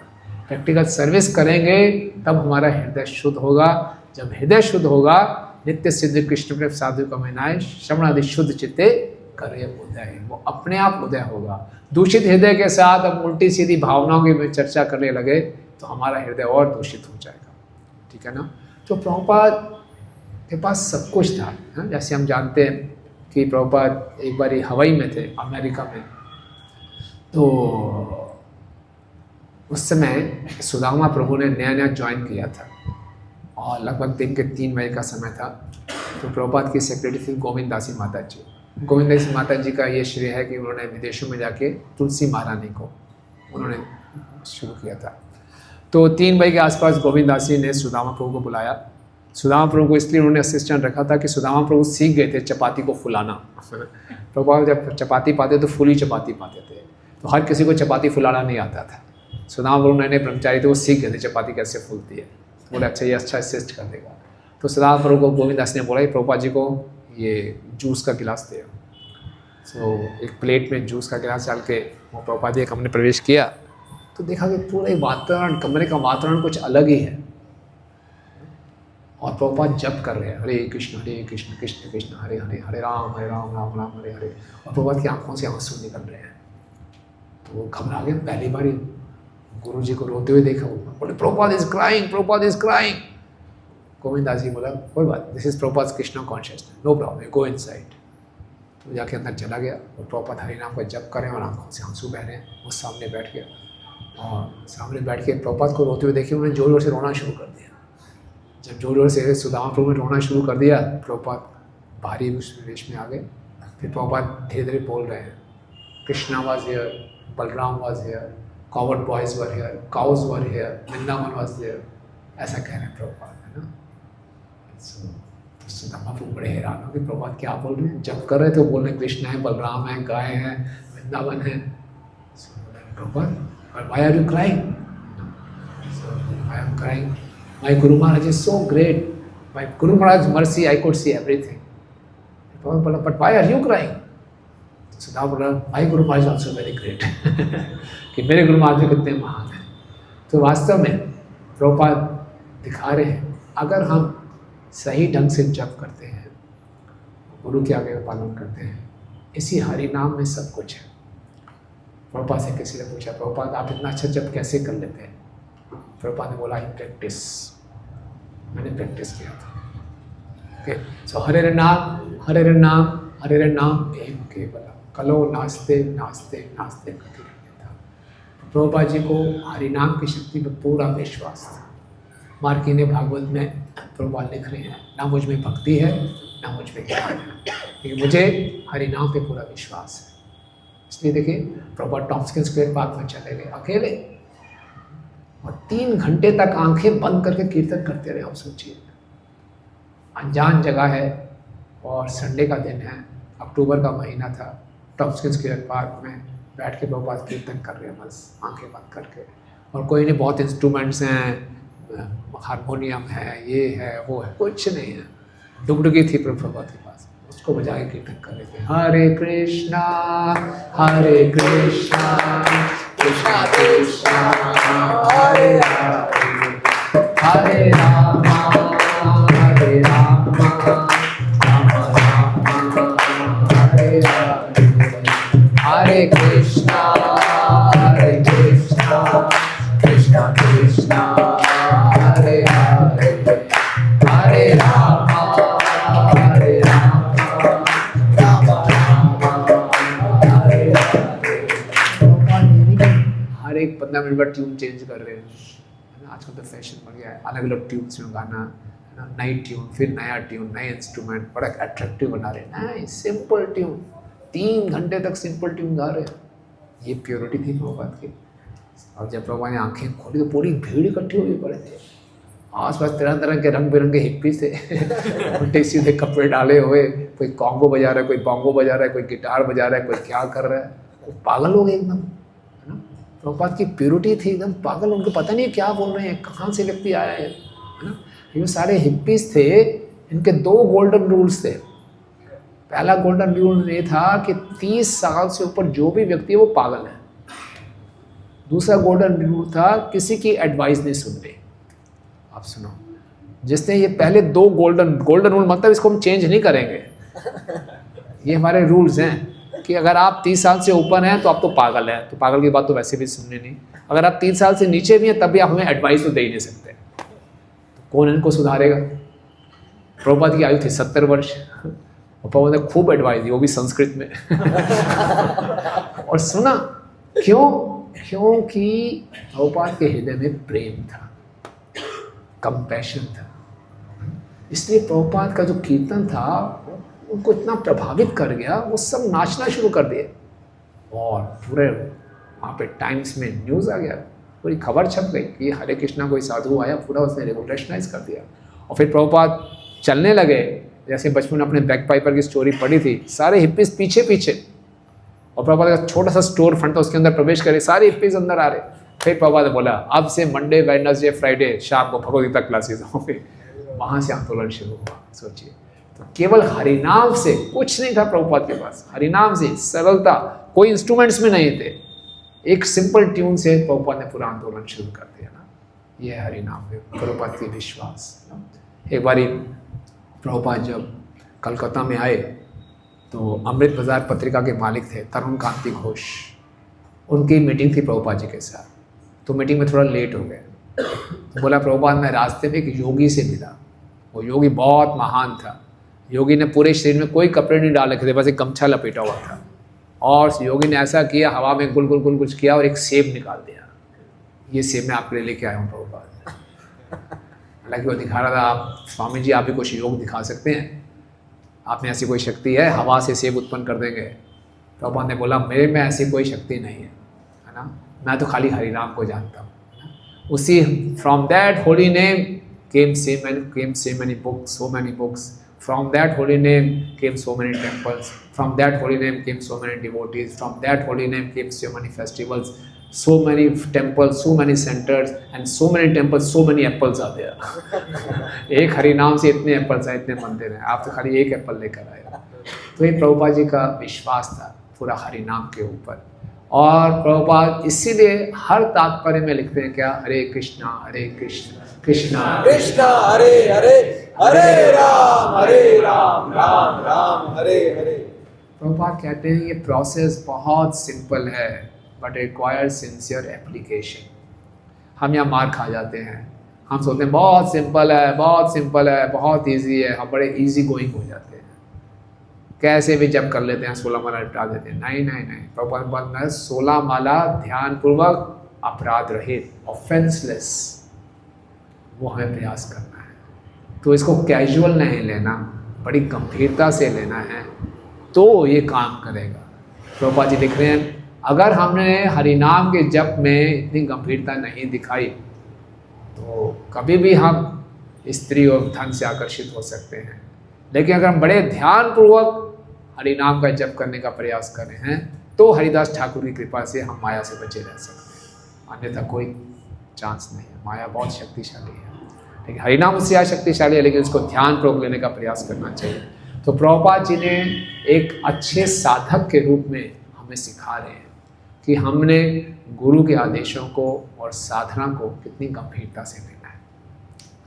प्रैक्टिकल सर्विस करेंगे तब हमारा हृदय शुद्ध होगा। जब हृदय शुद्ध होगा, नित्य सिद्ध कृष्ण प्रेम साधु कमनाए श्रवण आदि शुद्ध चित्ते करे उदय, वो अपने आप उदय होगा। दूषित हृदय के साथ हम उल्टी सीधी भावनाओं की चर्चा करने लगे तो हमारा हृदय और दूषित हो जाएगा, ठीक है ना। तो प्रभुपाद के पास सब कुछ था, है? जैसे हम जानते हैं कि प्रभुपाद एक बार हवाई में थे, अमेरिका में, तो उस समय सुदामा प्रभु ने नया नया ज्वाइन किया था और लगभग दिन के 3 बजे का समय था। तो प्रभुपाद की सेक्रेटरी थी गोविंद दासी माता जी। गोविंद दासी माता जी का ये श्रेय है कि उन्होंने विदेशों में जाके तुलसी महारानी को उन्होंने शुरू किया था। तो 3 बजे के आसपास गोविंद दासी ने सुदामा प्रभु को बुलाया। सुदामा प्रभु को इसलिए उन्होंने असिस्टेंट रखा था कि सुदामा प्रभु सीख गए थे चपाती को फुलाना। प्रभुपाद जब चपाती पाते तो फुली चपाती पाते थे, तो हर किसी को चपाती फुलाना नहीं आता था। सुदामा प्रभु नए नए ब्रह्मचारी थे, वो सीख गए थे चपाती कैसे फूलती है। बोले अच्छा, ये अच्छा असिस्ट कर देगा। तो सुदामा प्रभु को गोविंद दास ने बोला कि प्रभुपाद जी को ये जूस का गिलास दे। तो एक प्लेट में जूस का गिलास डाल के वो प्रभुपाद जी हमने प्रवेश किया तो देखा कि पूरे वातावरण, कमरे का वातावरण कुछ अलग ही है। और प्रभुपाद जप कर रहे हैं, हरे कृष्ण कृष्ण कृष्ण हरे हरे, हरे राम राम राम हरे हरे। और प्रभुपाद की आंखों से आंसू निकल रहे हैं। तो वो घबरा गए, पहली बार गुरु जी को रोते हुए देखा। बोले Prabhupada is crying, Prabhupada is crying. Govind Das ji बोला कोई बात, this is Prabhupada Krishna consciousness, no problem, go inside. तो जाके अंदर चला गया और प्रभुपाद हरि नाम का जप करें और आंखों से आंसू बह रहे हैं। वो सामने बैठ गया और सामने बैठ के प्रभुपाद को रोते हुए देखे, उन्होंने जोर जोर से रोना शुरू कर दिया। जब जोर जोर से सुदामा प्रभु ने रोना शुरू कर दिया, प्रभुपाद भारी वेश में आ गए। फिर प्रभुपाद धीरे धीरे बोल रहे हैं, Krishna was here, Balaram was here, cowherd boys were here, cows were here, Vrindavan was here, ऐसा कह रहे हैं प्रभुपाद, है ना। तो सुदामा प्रभु बड़े हैरान हो कि प्रभुपाद क्या बोल रहे हैं। जब कर रहे थे बोल रहे कृष्ण है, बलराम है, गाय है, वृंदावन है। Prabhupada why are you crying? I am crying, my guru Maharaj is so great, my guru Maharaj mercy I could see everything. Prabhupada बोला but why are you crying? Sudama बोला my guru Maharaj also very great, कि मेरे गुरु महाराज कितने महान हैं। तो वास्तव में प्रभुपाद दिखा रहे हैं, अगर हम सही ढंग से जप करते हैं, गुरु के आगे पालन करते हैं, इसी हरि नाम में सब कुछ है। प्रभुपाद से किसी ने पूछा प्रभुपाद आप इतना अच्छा जप कैसे कर लेते हैं? प्रभुपाद ने बोला प्रैक्टिस, मैंने प्रैक्टिस किया था। ओके, सो हरे नाम हरे नाम हरे नाम एम केवल कलो नास्ते नास्ते नास्ते कति था। प्रभुपाद जी को हरि नाम की शक्ति पर पूरा विश्वास था। मार्कंडेय भागवत में प्रभुपाद लिख रहे हैं, ना मुझ में भक्ति है ना मुझ में ज्ञान है, लेकिन मुझे हरि नाम पे पूरा विश्वास है। इसलिए देखिए प्रभुपाद टॉम्स्किन स्क्वायर पार्क में चले गए अकेले और 3 घंटे तक आंखें बंद करके कीर्तन करते रहे। आप सोचिए, अनजान जगह है और संडे का दिन है, अक्टूबर का महीना था। टॉम्स्किन स्क्वायर पार्क में बैठ के प्रभुपाद कीर्तन कर रहे हैं बस आंखें बंद करके। और कोई नहीं, बहुत इंस्ट्रूमेंट्स हैं, हारमोनियम है, ये है वो है, कुछ नहीं है। डुगडुगी थी प्रभुपाद के पास, उसको बजा के कीर्तन कर रहे थे, हरे कृष्णा कृष्णा कृष्णा हरे हरे, हरे राम हरे राम राम राम हरे हरे, हरे कृष्णा कृष्णा कृष्णा हरे हरे, हरे राम राम राम हरे हरे। हर एक 15 मिनट बाद ट्यून चेंज कर रहे हैं, है ना। आजकल तो फैशन बढ़ गया है, अलग अलग ट्यून्स में गाना, है ना। नई ट्यून, फिर नया ट्यून, नए इंस्ट्रूमेंट, बड़ा अट्रैक्टिव बना रहे हैं। नहीं, सिंपल ट्यून, 3 घंटे तक सिंपल ट्यून गा रहे हैं। ये प्योरिटी थी प्रभुपाद की। और जब प्रभुपाद ने आंखें खोली तो पूरी भीड़ इकट्ठी हुई पड़े थे आसपास तरह तरह के रंग बिरंगे हिप्पी थे उल्टे सीधे कपड़े डाले हुए, कोई कॉन्गो बजा रहा है, कोई बॉन्गो बजा रहा है, कोई गिटार बजा रहा है, कोई क्या कर रहा है, वो पागल हो गए एकदम, है ना। प्रभुपाद की प्योरिटी थी एकदम पागल, उनको पता नहीं क्या बोल रहे हैं, कहाँ से व्यक्ति आया है ना। ये सारे हिप्पीज थे, इनके 2 गोल्डन रूल्स थे। पहला गोल्डन रूल ये था कि 30 साल से ऊपर जो भी व्यक्ति है वो पागल है। दूसरा गोल्डन रूल था किसी की एडवाइस नहीं सुननी। आप सुनो, जिसने ये पहले 2 गोल्डन रूल, मतलब इसको हम चेंज नहीं करेंगे, ये हमारे रूल्स हैं कि अगर आप 30 साल से ऊपर हैं तो आप तो पागल हैं, तो पागल की बात तो वैसे भी सुननी नहीं। अगर आप 3 साल से नीचे भी हैं तब भी आप हमें एडवाइस तो दे ही नहीं सकते, तो कौन इनको सुधारेगा। प्रभुपाद की आयु थी 70 वर्ष और प्रभुपाद ने खूब एडवाइस दी, वो भी संस्कृत में और सुना। क्योंकि प्रभुपाद के हृदय में प्रेम था, कंपैशन था। इसलिए प्रभुपाद का जो कीर्तन था उनको इतना प्रभावित कर गया, वो सब नाचना शुरू कर दिए और पूरे वहाँ पे टाइम्स में न्यूज़ आ गया, पूरी खबर छप गई कि हरे कृष्णा कोई साधु आया, पूरा उसने रेवोल्यूशनाइज कर दिया। और फिर प्रभुपाद चलने लगे, जैसे बचपन में अपने बैक पाइपर की स्टोरी पढ़ी थी, सारे हिप्पीज पीछे पीछे, और प्रभुपाद का छोटा सा स्टोर फ्रंट था, उसके अंदर प्रवेश करे, सारे हिप्पीज अंदर आ रहे। फिर प्रभुपाद ने बोला अब से मंडे वेडनेसडे फ्राइडे शाम को भगवदगीता क्लासेस होंगे। वहाँ से आंदोलन शुरू हुआ। सोचिए, तो केवल हरिनाम से, कुछ नहीं था प्रभुपाद के पास, हरिनाम से सरलता, कोई इंस्ट्रूमेंट्स में नहीं थे, एक सिंपल ट्यून से प्रभुपाद ने पूरा आंदोलन शुरू कर दिया ना। ये हरिनाम में प्रभुपाद की विश्वास। एक बारी प्रभुपाद जब कलकत्ता में आए तो अमृत बाजार पत्रिका के मालिक थे तरुण कांति घोष, उनकी मीटिंग थी प्रभुपाद जी के साथ। तो मीटिंग में थोड़ा लेट हो गए, तो बोला प्रभुपाद मैं रास्ते में एक योगी से मिला, वो योगी बहुत महान था। योगी ने पूरे शरीर में कोई कपड़े नहीं डाल रखे थे, बस एक गमछा लपेटा हुआ था, और योगी ने ऐसा किया, हवा में गुल गुल गुल कुछ किया और एक सेब निकाल दिया। ये सेब मैं आपके लिए लेके आया हूँ प्रभुपाद। हालांकि वो दिखा रहा था, आप स्वामी जी आप भी कुछ योग दिखा सकते हैं, आप में ऐसी कोई शक्ति है, हवा से सेब उत्पन्न कर देंगे। प्रभुपाद ने बोला मेरे में ऐसी कोई शक्ति नहीं है ना, मैं तो खाली हरिनाम को जानता हूँ। उसी from that holy name came so many books, from that holy name came so many temples, from that holy name came so many devotees, from that holy name came so many festivals, so many temples, so many centers, and so many temples, so many apples are there। एक हरि नाम से इतने apples हैं, इतने मंदिर हैं, आप तो खाली एक एप्पल लेकर आए हो। तो ये प्रभुपाद जी का विश्वास था पूरा हरि नाम के ऊपर। और प्रभुपाद इसीलिए हर तात्पर्य में लिखते हैं क्या, हरे कृष्णा कृष्णा कृष्णा हरे हरे, हरे राम राम हरे हरे। प्रभुपाद कहते हैं ये प्रोसेस बहुत सिंपल है बट रिक्वायर सिंसियर एप्लीकेशन। हम यहाँ मार खा जाते हैं, हम सोचते हैं बहुत सिंपल है, बहुत इजी है, हम बड़े इजी गोइंग हो जाते हैं, कैसे भी जब कर लेते हैं, 16 माला निपटा देते हैं। नहीं, प्रभुपाद 16 माला ध्यान पूर्वक, अपराध रहित, ऑफेंसलेस, वो हमें प्रयास करना है। तो इसको कैजुअल नहीं लेना, बड़ी गंभीरता से लेना है, तो ये काम करेगा। प्रभुपाद जी लिख रहे हैं अगर हमने हरिनाम के जप में इतनी गंभीरता नहीं दिखाई तो कभी भी हम स्त्री और धन से आकर्षित हो सकते हैं, लेकिन अगर हम बड़े ध्यानपूर्वक हरिनाम का जप करने का प्रयास कर रहे हैं तो हरिदास ठाकुर की कृपा से हम माया से बचे रह सकते हैं, अन्यथा कोई चांस नहीं है। माया बहुत शक्तिशाली है, लेकिन हरिनाम उससे शक्तिशाली है, लेकिन उसको ध्यानपूर्वक लेने का प्रयास करना चाहिए। तो प्रभुपाद जी ने एक अच्छे साधक के रूप में हमें सिखा रहे हैं कि हमने गुरु के आदेशों को और साधना को कितनी गंभीरता से लेना है।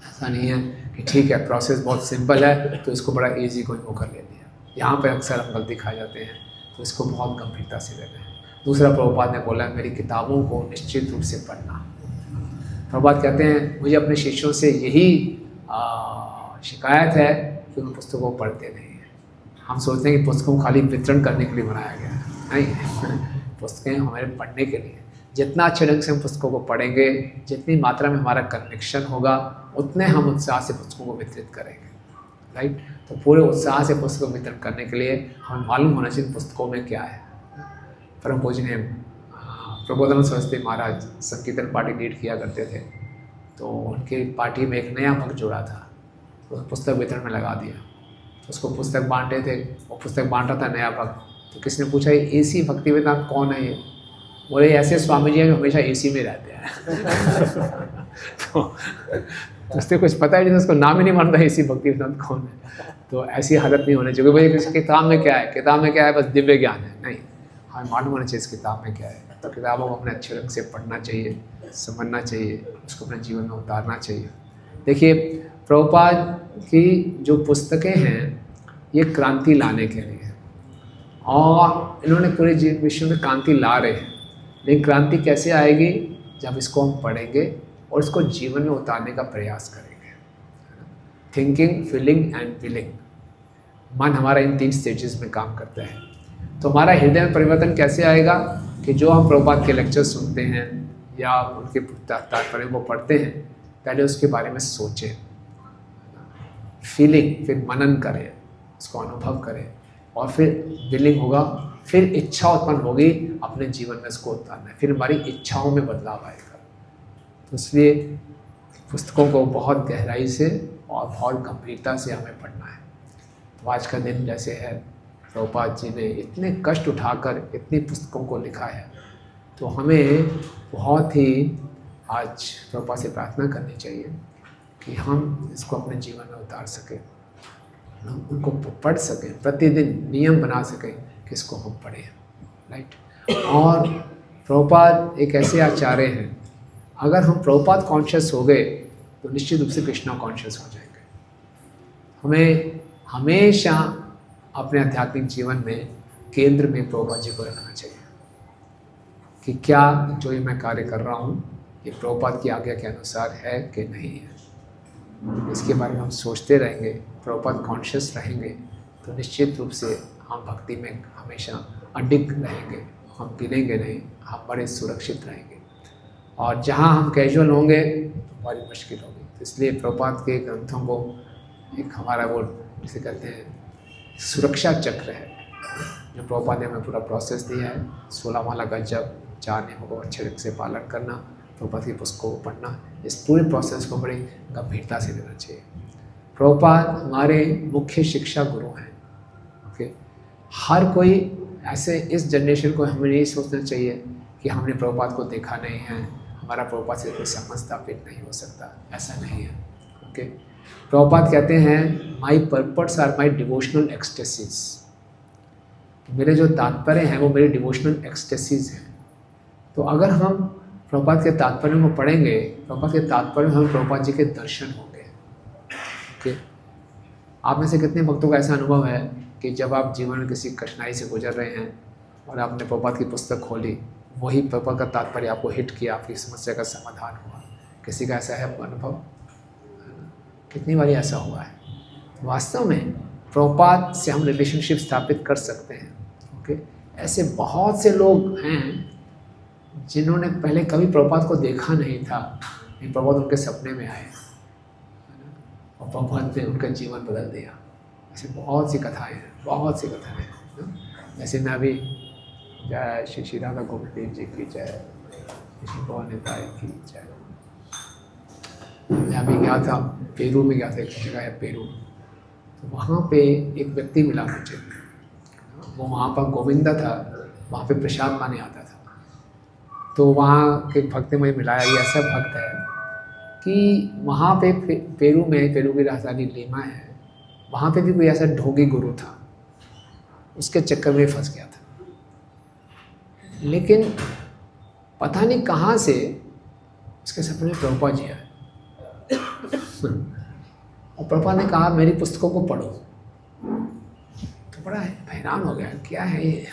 ऐसा नहीं है कि ठीक है प्रोसेस बहुत सिंपल है तो इसको बड़ा इजी कोई होकर ले लिया। यहाँ पर अक्सर हम गलती खा जाते हैं, तो इसको बहुत गंभीरता से लेना है। दूसरा प्रभुपाद ने बोला मेरी किताबों को निश्चित रूप से पढ़ना। प्रभुपाद कहते हैं मुझे अपने शिष्यों से यही शिकायत है कि उन पुस्तकों को पढ़ते नहीं हैं। हम सोचते हैं कि पुस्तकों को खाली वितरण करने के लिए बनाया गया है, नहीं पुस्तकें हमारे पढ़ने के लिए। जितना अच्छे ढंग से हम पुस्तकों को पढ़ेंगे, जितनी मात्रा में हमारा कन्विक्शन होगा, उतने हम उत्साह से पुस्तकों को वितरित करेंगे, राइट। तो पूरे उत्साह से पुस्तकों को वितरण करने के लिए हमें मालूम होना चाहिए पुस्तकों में क्या है। परम पूज्य ने प्रबोधानंद सरस्वती महाराज संकीर्तन पार्टी लीड किया करते थे, तो उनकी पार्टी में एक नया भक्त जुड़ा था, तो पुस्तक वितरण में लगा दिया। उसको पुस्तक बांटे थे, वो पुस्तक बांट रहा था नया भक्त। तो किसी ने पूछा ये एसी भक्ति वेदांत कौन है ये? बोले ऐसे स्वामी जी हैं जो हमेशा एसी में रहते हैं। तो उससे कुछ पता ही नहीं, उसको नाम ही नहीं मानता एसी भक्ति वेदांत कौन है। तो ऐसी हालत नहीं होनी चाहिए। भाई किसी किताब में क्या है, किताब में क्या है, बस दिव्य ज्ञान है, नहीं, हमें मालूम होना चाहिए इस किताब में क्या है। तो किताबों को अपने अच्छे ढंग से पढ़ना चाहिए, समझना चाहिए, उसको अपने जीवन में उतारना चाहिए। देखिए प्रभुपाद की जो पुस्तकें हैं ये क्रांति लाने के लिए हैं, और इन्होंने पूरे विश्व में क्रांति ला रहे हैं। लेकिन क्रांति कैसे आएगी? जब इसको हम पढ़ेंगे और इसको जीवन में उतारने का प्रयास करेंगे। थिंकिंग, फीलिंग एंड विलिंग, मन हमारा इन 3 स्टेजेस में काम करता है। तो हमारा हृदय में परिवर्तन कैसे आएगा कि जो हम प्रभुपाद के लेक्चर सुनते हैं या उनके तात्पर्य को पढ़ते हैं, पहले उसके बारे में सोचें, फीलिंग, फिर मनन करें, उसको अनुभव करें, और फिर विलिंग होगा, फिर इच्छा उत्पन्न होगी अपने जीवन में इसको उतारना है, फिर हमारी इच्छाओं में बदलाव आएगा। तो इसलिए पुस्तकों को बहुत गहराई से और बहुत गंभीरता से हमें पढ़ना है। तो आज का दिन जैसे है, प्रभुपाद जी ने इतने कष्ट उठाकर इतनी पुस्तकों को लिखा है, तो हमें बहुत ही आज प्रभुपाद से प्रार्थना करनी चाहिए कि हम इसको अपने जीवन में उतार सकें, हम उनको पढ़ सकें, प्रतिदिन नियम बना सकें कि इसको हम पढ़ें, राइट। और प्रभुपाद एक ऐसे आचार्य हैं, अगर हम प्रभुपाद कॉन्शियस हो गए तो निश्चित रूप से कृष्णा कॉन्शियस हो जाएंगे। हमें हमेशा अपने आध्यात्मिक जीवन में केंद्र में प्रभुपाद जी को रखना चाहिए कि क्या जो ये मैं कार्य कर रहा हूँ ये प्रभुपाद की आज्ञा के अनुसार है कि नहीं है। इसके बारे में हम सोचते रहेंगे, प्रभुपाद कॉन्शियस रहेंगे, तो निश्चित रूप से हम भक्ति में हमेशा अडिग रहेंगे, हम गिरेंगे नहीं, हम बड़े सुरक्षित रहेंगे। और जहाँ हम कैजुअल होंगे तो बड़ी मुश्किल होगी। तो इसलिए प्रभुपाद के ग्रंथों को एक हमारा वो जिसे कहते हैं सुरक्षा चक्र है, जो प्रभुपाद ने हमें पूरा प्रोसेस दिया है। 16 माला का जप, 4 नियमों को अच्छे ढंग से पालन करना, प्रभुपाद की पुस्तकों को पढ़ना, इस पूरे प्रोसेस को बड़ी गंभीरता से लेना चाहिए। प्रभुपाद हमारे मुख्य शिक्षा गुरु हैं। ओके, हर कोई ऐसे इस जनरेशन को हमें नहीं सोचना चाहिए कि हमने प्रभुपाद को देखा नहीं है, हमारा प्रभुपाद से कोई संबंध स्थापित नहीं हो सकता, ऐसा नहीं है। ओके, प्रभुपाद कहते हैं माई पर्पट्स आर माई डिवोशनल एक्सटेसीज, मेरे जो तात्पर्य हैं वो मेरे डिवोशनल एक्सटेसीज हैं। तो अगर हम प्रभुपाद के तात्पर्य को पढ़ेंगे, प्रभुपाद के तात्पर्य में हम प्रभुपाद जी के दर्शन होंगे। ओके, आप में से कितने भक्तों का ऐसा अनुभव है कि जब आप जीवन में किसी कठिनाई से गुजर रहे हैं और आपने प्रभुपाद की पुस्तक खोली, वही प्रभुपाद का तात्पर्य आपको हिट किया, आपकी समस्या का समाधान हुआ? किसी का ऐसा है अनुभव? कितनी बार ऐसा हुआ है? वास्तव में प्रभुपाद से हम रिलेशनशिप स्थापित कर सकते हैं। ओके, ऐसे बहुत से लोग हैं जिन्होंने पहले कभी प्रभुपाद को देखा नहीं था, लेकिन प्रभुपाद उनके सपने में आए और प्रभुपाद ने उनका जीवन बदल दिया। ऐसे बहुत सी कथाएं हैं, बहुत सी कथाएं हैं। जैसे मैं अभी जय श्री श्री राधा गोविंद देव जी की जय, श्री पवन निताई की जय। मैं अभी गया था, पेरू में गया था, एक जगह है पेरू, तो वहाँ पे एक व्यक्ति मिला मुझे। वो वहाँ पर गोविंदा था, वहाँ पे प्रसाद पाने आता था। तो वहाँ के भक्त ने मुझे मिलाया, ये ऐसा भक्त है कि वहाँ पे पेरू में, पेरू की राजधानी लीमा है, वहाँ पे भी कोई ऐसा ढोंगी गुरु था, उसके चक्कर में फंस गया था। लेकिन पता नहीं कहाँ से उसके सपने में प्रभुपाद जी आए और प्रभुपाद ने कहा मेरी पुस्तकों को पढ़ो। तो बड़ा हैरान हो गया, क्या है ये,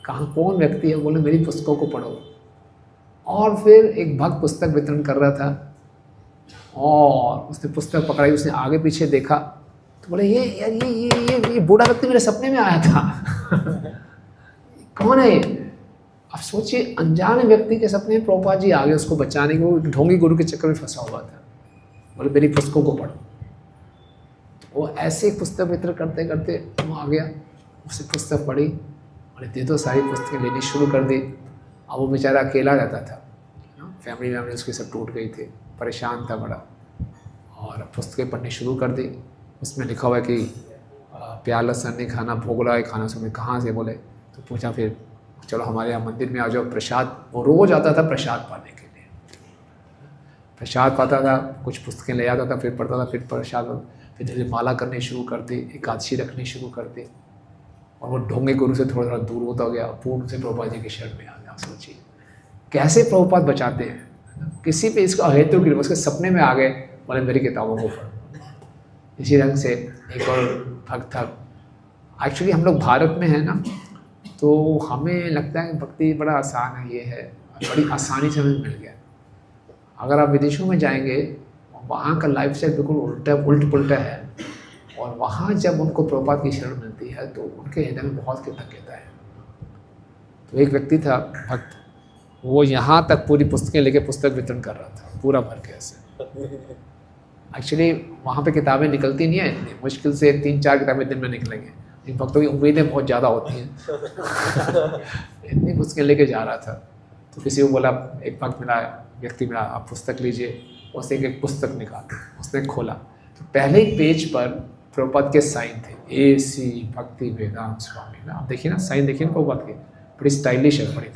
कहाँ कौन व्यक्ति है? बोले मेरी पुस्तकों को पढ़ो। और फिर एक भक्त पुस्तक वितरण कर रहा था और उसने पुस्तक पकड़ाई, उसने आगे पीछे देखा तो बोले ये यार ये बूढ़ा व्यक्ति मेरे सपने में आया था। कौन है ये? अब सोचिए, अनजाने व्यक्ति के सपने में प्रभुपाद जी आ गए उसको बचाने के। वो ढोंगी गुरु के चक्कर में फंसा हुआ था। बोले मेरी पुस्तकों को पढ़ो। वो ऐसे ही पुस्तक वितरण करते करते वो आ गया, उसने पुस्तक पढ़ी, बोले दे दो, सारी पुस्तकें लेनी शुरू कर दी। अब वो बेचारा अकेला रहता था, फैमिली उसकी सब टूट गई थी, परेशान था बड़ा, और पुस्तकें पढ़नी शुरू कर दी। उसमें लिखा हुआ है कि प्याज लहसुन नहीं खाना, भोगला है खाना। उसमें कहाँ से बोले, तो पूछा फिर चलो हमारे यहाँ मंदिर में आ जाओ, प्रसाद। वो रोज़ आता था प्रसाद पाने के लिए, प्रसाद पाता था, कुछ पुस्तकें ले आता था, फिर पढ़ता था, फिर प्रसाद। फिर धीरे माला करनी शुरू कर दी, एकादशी रखनी शुरू कर दी, और वो ढोंगे गुरु से थोड़ा थोड़ा दूर होता गया, पूर्ण से प्रभुपाद जी की शरण में आ गया। सोचिए कैसे प्रभुपाद बचाते हैं। किसी पे इसका अहेतु गिर, उसके सपने में आ गए, बोले मेरी किताबों को पढ़। इसी रंग से एक और भक्त था। एक्चुअली हम लोग भारत में हैं ना, तो हमें लगता है भक्ति बड़ा आसान है, ये है, बड़ी आसानी से हमें मिल गया। अगर आप विदेशों में जाएंगे, वहाँ का लाइफ स्टाइल बिल्कुल उल्ट पुल्टा है, और वहाँ जब उनको प्रभुपाद की शरण मिलती है तो उनके हृदय में बहुत कृतज्ञता है। तो एक व्यक्ति था भक्त, वो यहाँ तक पूरी पुस्तकें लेके पुस्तक वितरण कर रहा था, पूरा भर के ऐसे। एक्चुअली वहाँ पे किताबें निकलती नहीं है, इतनी मुश्किल से 3-4 किताबें दिन में निकलेंगे। इन भक्तों की उम्मीदें बहुत ज़्यादा होती हैं। इतनी पुस्तकें लेके जा रहा था, तो किसी को बोला, एक भक्त मिला, व्यक्ति मिला, आप पुस्तक लीजिए। उसने एक पुस्तक निकाली, उसने खोला, तो पहले ही पेज पर प्रभुपाद के साइन थे, AC भक्ति वेदांत स्वामी ना। आप देखिए ना साइन, देखिए ना प्रभुपाद के, बड़ी स्टाइलिश है, बड़ी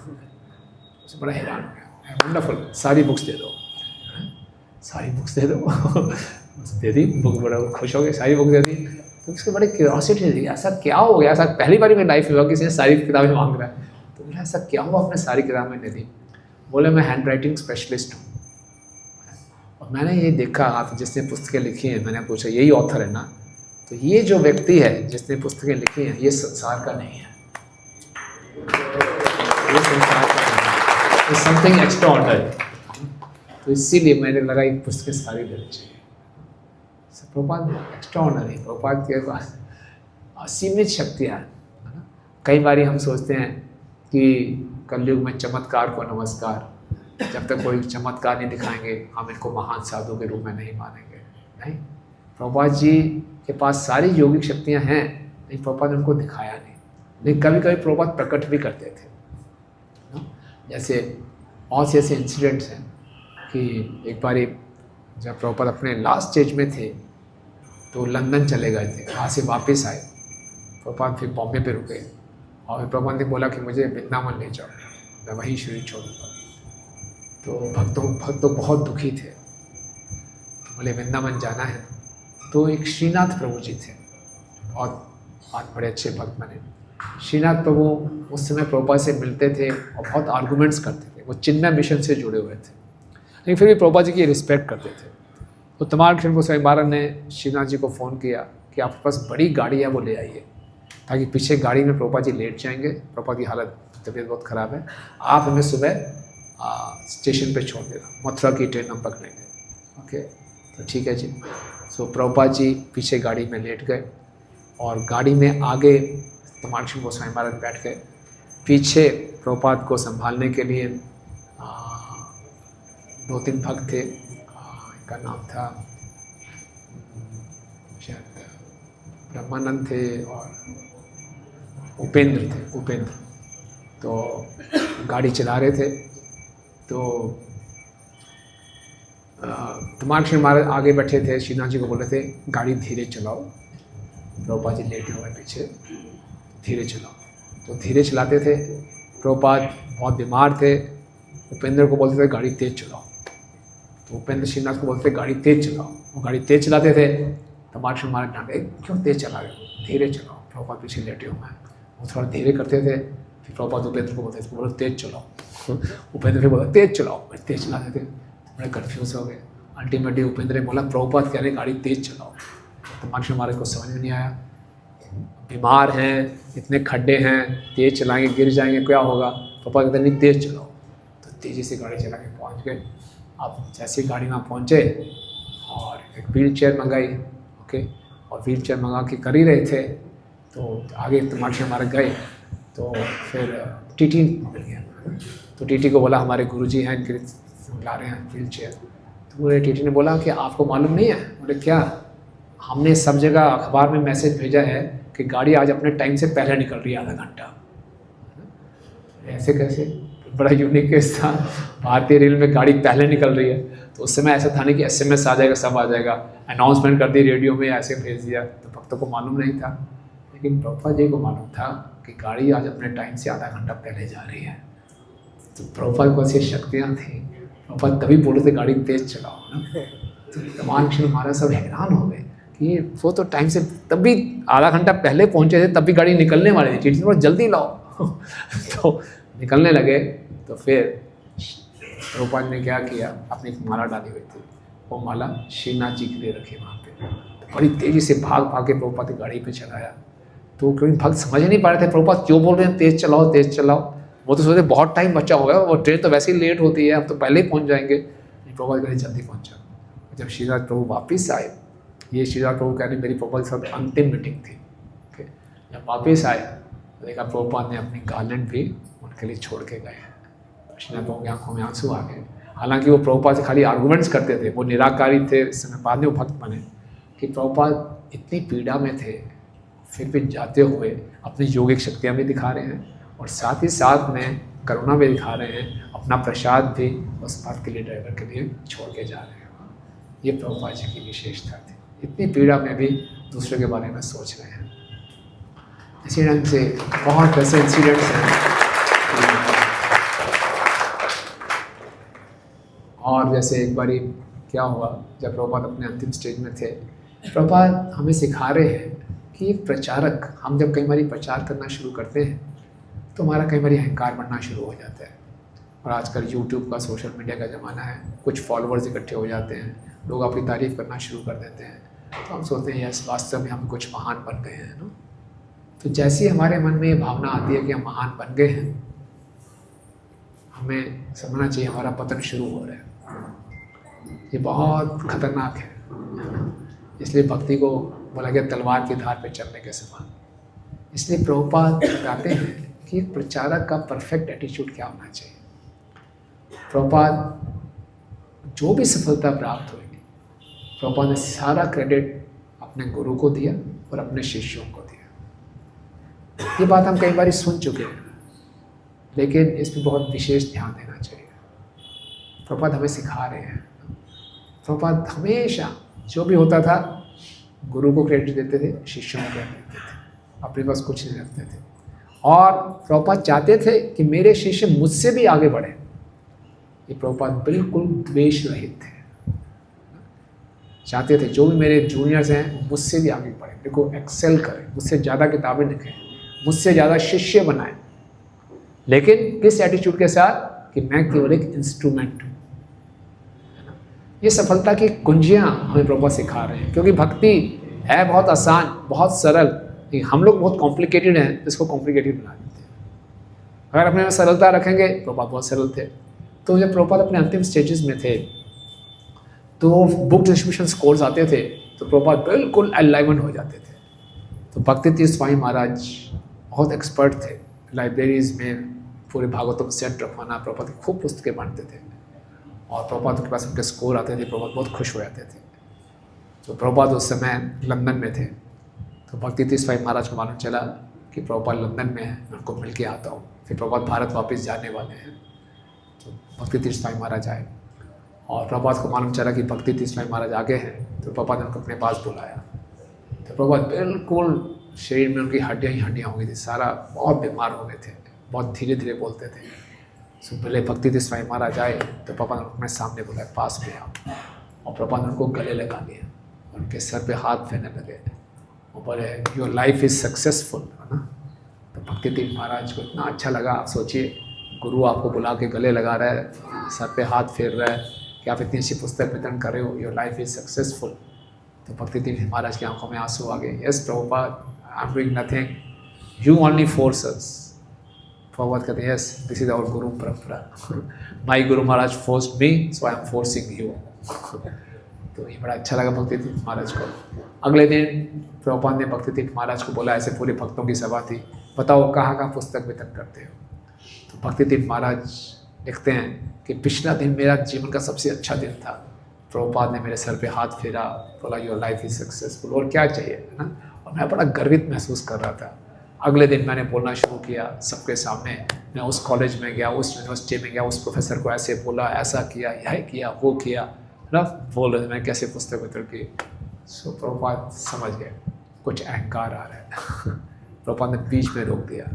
उसे बड़ा हैरान हो गया, वंडरफुल, सारी बुक्स दे दो, सारी बुक्स दे दो। दे दी बुक, बड़ा खुश हो गए, सारी बुक दे दी। तो उसको बड़ी क्यूरियोसिटी थी, ऐसा क्या हो गया, ऐसा पहली बार मेरी लाइफ में हुआ किसी ने सारी किताबें मांग रहा है। तो बोला ऐसा क्या हुआ, आपने सारी किताबें दे दी। बोले मैं हैंड राइटिंग स्पेशलिस्ट हूँ, और मैंने ये देखा आप जिसने पुस्तकें लिखी हैं, मैंने पूछा यही ऑथर है ना, तो ये जो व्यक्ति है जिसने पुस्तकें लिखी हैं, ये संसार का नहीं है, ये संसार का नहीं है, ये समथिंग एक्स्ट्रा ऑर्डिनरी। तो इसीलिए मैंने लगा ये पुस्तकें सारी देनी चाहिए। प्रभुपाद एक्स्ट्रा ऑर्डिनरी, प्रभुपाद के पास असीमित शक्तियाँ हैं। कई बार हम सोचते हैं कि कलयुग में चमत्कार को नमस्कार, जब तक कोई चमत्कार नहीं दिखाएंगे हम इनको महान साधु के रूप में नहीं मानेंगे। नहीं, प्रभुपाद जी के पास सारी यौगिक शक्तियाँ हैं, लेकिन प्रभुपाद ने उनको दिखाया नहीं। लेकिन कभी कभी प्रभुपाद प्रकट भी करते थे। जैसे बहुत से ऐसे इंसिडेंट्स हैं कि एक बार जब प्रभुपाद अपने लास्ट स्टेज में थे, तो लंदन चले गए थे, वहाँ से वापस आए। प्रभुपाद फिर बॉम्बे पे रुके, और फिर प्रभुपाद ने बोला कि मुझे वृंदावन ले जाओ, मैं वहीं शरीर छोड़ूंगा। तो भक्त तो बहुत दुखी थे, तो बोले वृंदावन जाना है। तो एक श्रीनाथ प्रभु जी थे, बहुत बड़े अच्छे भक्त बने। श्रीनाथ प्रभु उस समय प्रभुपाद से मिलते थे और बहुत आर्गूमेंट्स करते थे, वो चिन्मय मिशन से जुड़े हुए थे, लेकिन फिर भी प्रभुपाद जी की रिस्पेक्ट करते थे। तो तमाल कृष्ण गोस्वामी महाराज ने श्रीनाथ जी को फ़ोन किया कि आपके पास बड़ी गाड़ी है, वो ले आइए, ताकि पीछे गाड़ी में प्रभुपाद जी लेट जाएंगे, प्रभुपाद की हालत तबीयत बहुत ख़राब है, आप हमें सुबह स्टेशन पे छोड़ देना, मथुरा की ट्रेन हम पकड़ेंगे। ओके, तो ठीक है जी। सो प्रभुपाद जी पीछे गाड़ी में लेट गए, और गाड़ी में आगे तमाल कृष्ण गोस्वामी महाराज बैठ गए। पीछे प्रभुपाद को संभालने के लिए 2-3 भक्त थे, इनका नाम था शायद ब्रह्मानंद थे और उपेंद्र थे, उपेंद्र। तो गाड़ी चला रहे थे, तो तमाल कृष्ण महाराज आगे बैठे थे, श्रीनाथ जी को बोले थे गाड़ी धीरे चलाओ, प्रभुपाद जी लेटे हुए पीछे, धीरे चलाओ। तो धीरे चलाते थे। प्रभुपाद बहुत बीमार थे, उपेंद्र को बोलते थे गाड़ी तेज़ चलाओ, तो उपेंद्र श्रीनाथ को बोलते थे गाड़ी तेज़ चलाओ। वो गाड़ी तेज़ चलाते थे, तमाल कृष्ण महाराज डांटे क्यों तेज़ चला रहे हो, धीरे चलाओ। प्रभुपाद पीछे लेटे हुए हैं, वो थोड़ा धीरे करते थे। फिर प्रभुपाद उपेंद्र को बोलते थे, बोलो तेज़ चलाओ। उपेंद्र फिर बोला तेज़ चलाओ, फिर तेज़ चलाते थे। बड़े कन्फ्यूज हो गए। अल्टीमेटली उपेंद्र ने बोला प्रभुपाद कह रहे गाड़ी तेज़ चलाओ। तमाल कृष्ण महाराज को समझ में नहीं आया, बीमार हैं, इतने खड्डे हैं, तेज़ चलाएंगे गिर जाएंगे, क्या होगा। प्रभुपाद कहते नहीं तेज़ चलाओ। तो तेज़ी से गाड़ी चला के पहुँच गए। अब जैसे गाड़ी वहाँ पहुँचे और एक व्हील चेयर मंगाई, ओके, और व्हील चेयर मंगा के कर ही रहे थे, तो आगे तमाल कृष्ण महाराज गए। तो फिर टीटी मिल गया, तो टीटी को बोला हमारे गुरुजी हैं, इनके ला रहे हैं व्हील चेयर। तो बोले, टीटी ने बोला कि आपको मालूम नहीं है। बोले क्या, हमने सब जगह अखबार में मैसेज भेजा है कि गाड़ी आज अपने टाइम से पहले निकल रही है, आधा घंटा। ऐसे कैसे, बड़ा यूनिक केस था, भारतीय रेल में गाड़ी पहले निकल रही है। तो उस समय ऐसा था नहीं कि SMS आ जाएगा, सब आ जाएगा, अनाउंसमेंट कर दी रेडियो में, ऐसे भेज दिया, तो भक्तों को मालूम नहीं था। लेकिन प्रभुपाद जी को मालूम था कि गाड़ी आज अपने टाइम से आधा घंटा पहले जा रही है। तो प्रभुपाद को ऐसी शक्तियाँ थी, प्रभुपाद तभी बोले थे गाड़ी तेज चलाओ ना। तो तमाम कृष्ण महाराज सब हैरान हो गए कि वो तो टाइम से तब भी आधा घंटा पहले पहुँचे थे, तब भी गाड़ी निकलने वाली थी, थोड़ा जल्दी लाओ। तो निकलने लगे। तो फिर प्रभुपाद ने क्या किया, अपनी एक माला डाली हुई थी, वो माला श्रीनाथ जी के लिए रखी वहाँ पे। तो बड़ी तेज़ी से भाग भाग के प्रभुपाद की गाड़ी पे चलाया। तो क्योंकि भक्त समझ नहीं पा रहे थे प्रभुपाद क्यों बोल रहे हैं तेज़ चलाओ तेज़ चलाओ। वो तो सोचते बहुत टाइम बचा हुआ है, वो ट्रेन तो वैसे ही लेट होती है, हम तो पहले ही पहुँच जाएंगे। प्रभुपाद गाड़ी जल्दी पहुँचा। जब श्रीनाथ प्रभु वापस आए, ये श्रीनाथ प्रभु कह रहे मेरी प्रभुपाद के साथ अंतिम मीटिंग थी। जब वापस आए तो देखा प्रभुपाद ने अपनी गार्लेंड भी उनके लिए छोड़ के गए। श्रीनाथ प्रभु की आंखों में आंसू आ गए। हालांकि वो प्रभुपाद से खाली आर्गूमेंट्स करते थे, वो निराकारी थे। इस समय बाद में वो भक्त बने कि प्रभुपाद इतनी पीड़ा में थे, फिर भी जाते हुए अपनी योगिक शक्तियाँ भी दिखा रहे हैं और साथ ही साथ में करुणा भी दिखा रहे हैं, अपना प्रसाद भी उस भक्त के लिए, ड्राइवर के लिए छोड़ के जा रहे हैं। ये प्रभुपाद जी की विशेषता थी, इतनी पीड़ा में भी दूसरे के बारे में सोच रहे हैं। इसी ढंग से बहुत ऐसे इंसिडेंट्स हैं। और जैसे एक बारी क्या हुआ, जब प्रभुपाद अपने अंतिम स्टेज में थे, प्रभुपाद हमें सिखा रहे हैं कि एक प्रचारक, हम जब कई बारी प्रचार करना शुरू करते हैं तो हमारा कई बारी अहंकार बढ़ना शुरू हो जाता है। और आजकल यूट्यूब का, सोशल मीडिया का ज़माना है, कुछ फॉलोअर्स इकट्ठे हो जाते हैं, लोग अपनी तारीफ़ करना शुरू कर देते हैं, तो हम सोचते हैं यस वास्तव में हम कुछ महान बन गए हैं ना। तो जैसे ही हमारे मन में ये भावना आती है कि हम महान बन गए हैं, हमें समझना चाहिए हमारा पतन शुरू हो रहा है। ये बहुत खतरनाक है। इसलिए भक्ति को बोला गया तलवार की धार पे चलने के समान। इसलिए प्रभुपाद बताते हैं कि प्रचारक का परफेक्ट एटीट्यूड क्या होना चाहिए। प्रभुपाद जो भी सफलता प्राप्त हुई, प्रभुपाद ने सारा क्रेडिट अपने गुरु को दिया और अपने शिष्यों को दिया। ये बात हम कई बार सुन चुके हैं, लेकिन इस पर बहुत विशेष ध्यान देना चाहिए। प्रभुपाद हमें सिखा रहे हैं। प्रभुपाद हमेशा जो भी होता था गुरु को क्रेडिट देते थे, शिष्यों को क्रेडिट देते थे, अपने पास कुछ नहीं रखते थे। और प्रभुपाद चाहते थे कि मेरे शिष्य मुझसे भी आगे बढ़े। ये प्रभुपाद बिल्कुल द्वेष रहित थे, चाहते थे जो भी मेरे जूनियर्स हैं मुझसे भी आगे बढ़े, मेरे को एक्सेल करें, मुझसे ज़्यादा किताबें लिखें, मुझसे ज़्यादा शिष्य बनाएं। लेकिन किस एटीट्यूड के साथ कि मैं केवल एक इंस्ट्रूमेंट हूँ। ये सफलता की कुंजियाँ हमें प्रभुपाद सिखा रहे हैं, क्योंकि भक्ति है बहुत आसान, बहुत सरल, लेकिन हम लोग बहुत कॉम्प्लिकेटेड हैं, इसको कॉम्प्लिकेटेड बना देते हैं। अगर अपने में सरलता रखेंगे, प्रभुपाद बहुत सरल थे। तो जब प्रभुपाद अपने अंतिम स्टेजेस में थे तो बुक डिस्ट्रीब्यूशन स्कोर्स आते थे तो प्रभुपाद बिल्कुल अलाइनमेंट हो जाते थे। तो भक्ति तीर्थ स्वामी महाराज बहुत एक्सपर्ट थे लाइब्रेरीज में, पूरे भागवतम सेट रखवाना, प्रभुपाद की खूब पुस्तकें बांटते थे और प्रभुपाद के पास उनके स्कोर आते थे, प्रभुपाद बहुत खुश हो जाते थे। तो प्रभुपाद उस समय लंदन में थे, तो भक्ति तीर्थ स्वामी महाराज को मालूम चला कि प्रभुपाद लंदन में है, मैं उनको मिल के आता हूँ। फिर प्रभुपाद भारत वापस जाने वाले हैं, तो भक्ति तीर्थ स्वामी महाराज आए और प्रभुपाद को मालूम चला कि भक्ति तीर्थ स्वामी महाराज आगे हैं, तो प्रभुपाद ने उनको अपने पास बुलाया। तो प्रभुपाद बिल्कुल शरीर में उनकी हड्डियाँ ही हड्डियाँ हो गई थी, सारा बहुत बीमार हो गए थे, बहुत धीरे धीरे बोलते थे। तो पहले भक्ति तीर्थ स्वामी महाराज आए तो प्रभुपाद ने अपने सामने बुलाया, पास में आओ, और प्रभुपाद ने उनको गले लगा लिया, उनके सर पे हाथ फेरने लगे और बोले योर लाइफ इज़ सक्सेसफुल, है ना। तो भक्ति तीर्थ महाराज को इतना अच्छा लगा। आप सोचिए, गुरु आपको बुला के गले लगा रहा है, सर पे हाथ फेर रहा है कि आप इतनी अच्छी पुस्तक वितरण कर रहे हो, योर लाइफ इज़ सक्सेसफुल। तो भक्ति तीर्थ महाराज की आंखों में आंसू आ गए। Yes Prabhupada, I am doing nothing, you only force us. Prabhupada कहते हैं yes, this is our Guru parampara, my guru Maharaj forced me, so I am forcing you. तो ये बड़ा अच्छा लगा भक्ति तीर्थ महाराज को। अगले दिन प्रभुपाद ने भक्ति तीर्थ महाराज को बोला, ऐसे पूरे भक्तों की सभा थी, बताओ कहाँ कहाँ पुस्तक वितरण करते हो। तो भक्ति तीर्थ महाराज लिखते हैं कि पिछला दिन मेरा जीवन का सबसे अच्छा दिन था। प्रभुपाद ने मेरे सर पे हाथ फेरा, बोला योर लाइफ इज सक्सेसफुल, और क्या चाहिए, है ना। और मैं बड़ा गर्वित महसूस कर रहा था। अगले दिन मैंने बोलना शुरू किया सबके सामने, मैं उस कॉलेज में गया, उस यूनिवर्सिटी में गया, उस प्रोफेसर को ऐसे बोला, ऐसा किया, यह किया, वो किया। ना बोल रहे थे मैं कैसे पुस्तक उतर की। सो प्रभुपाद समझ गए कुछ अहंकार आ रहा है। प्रभुपाद ने बीच में रोक दिया,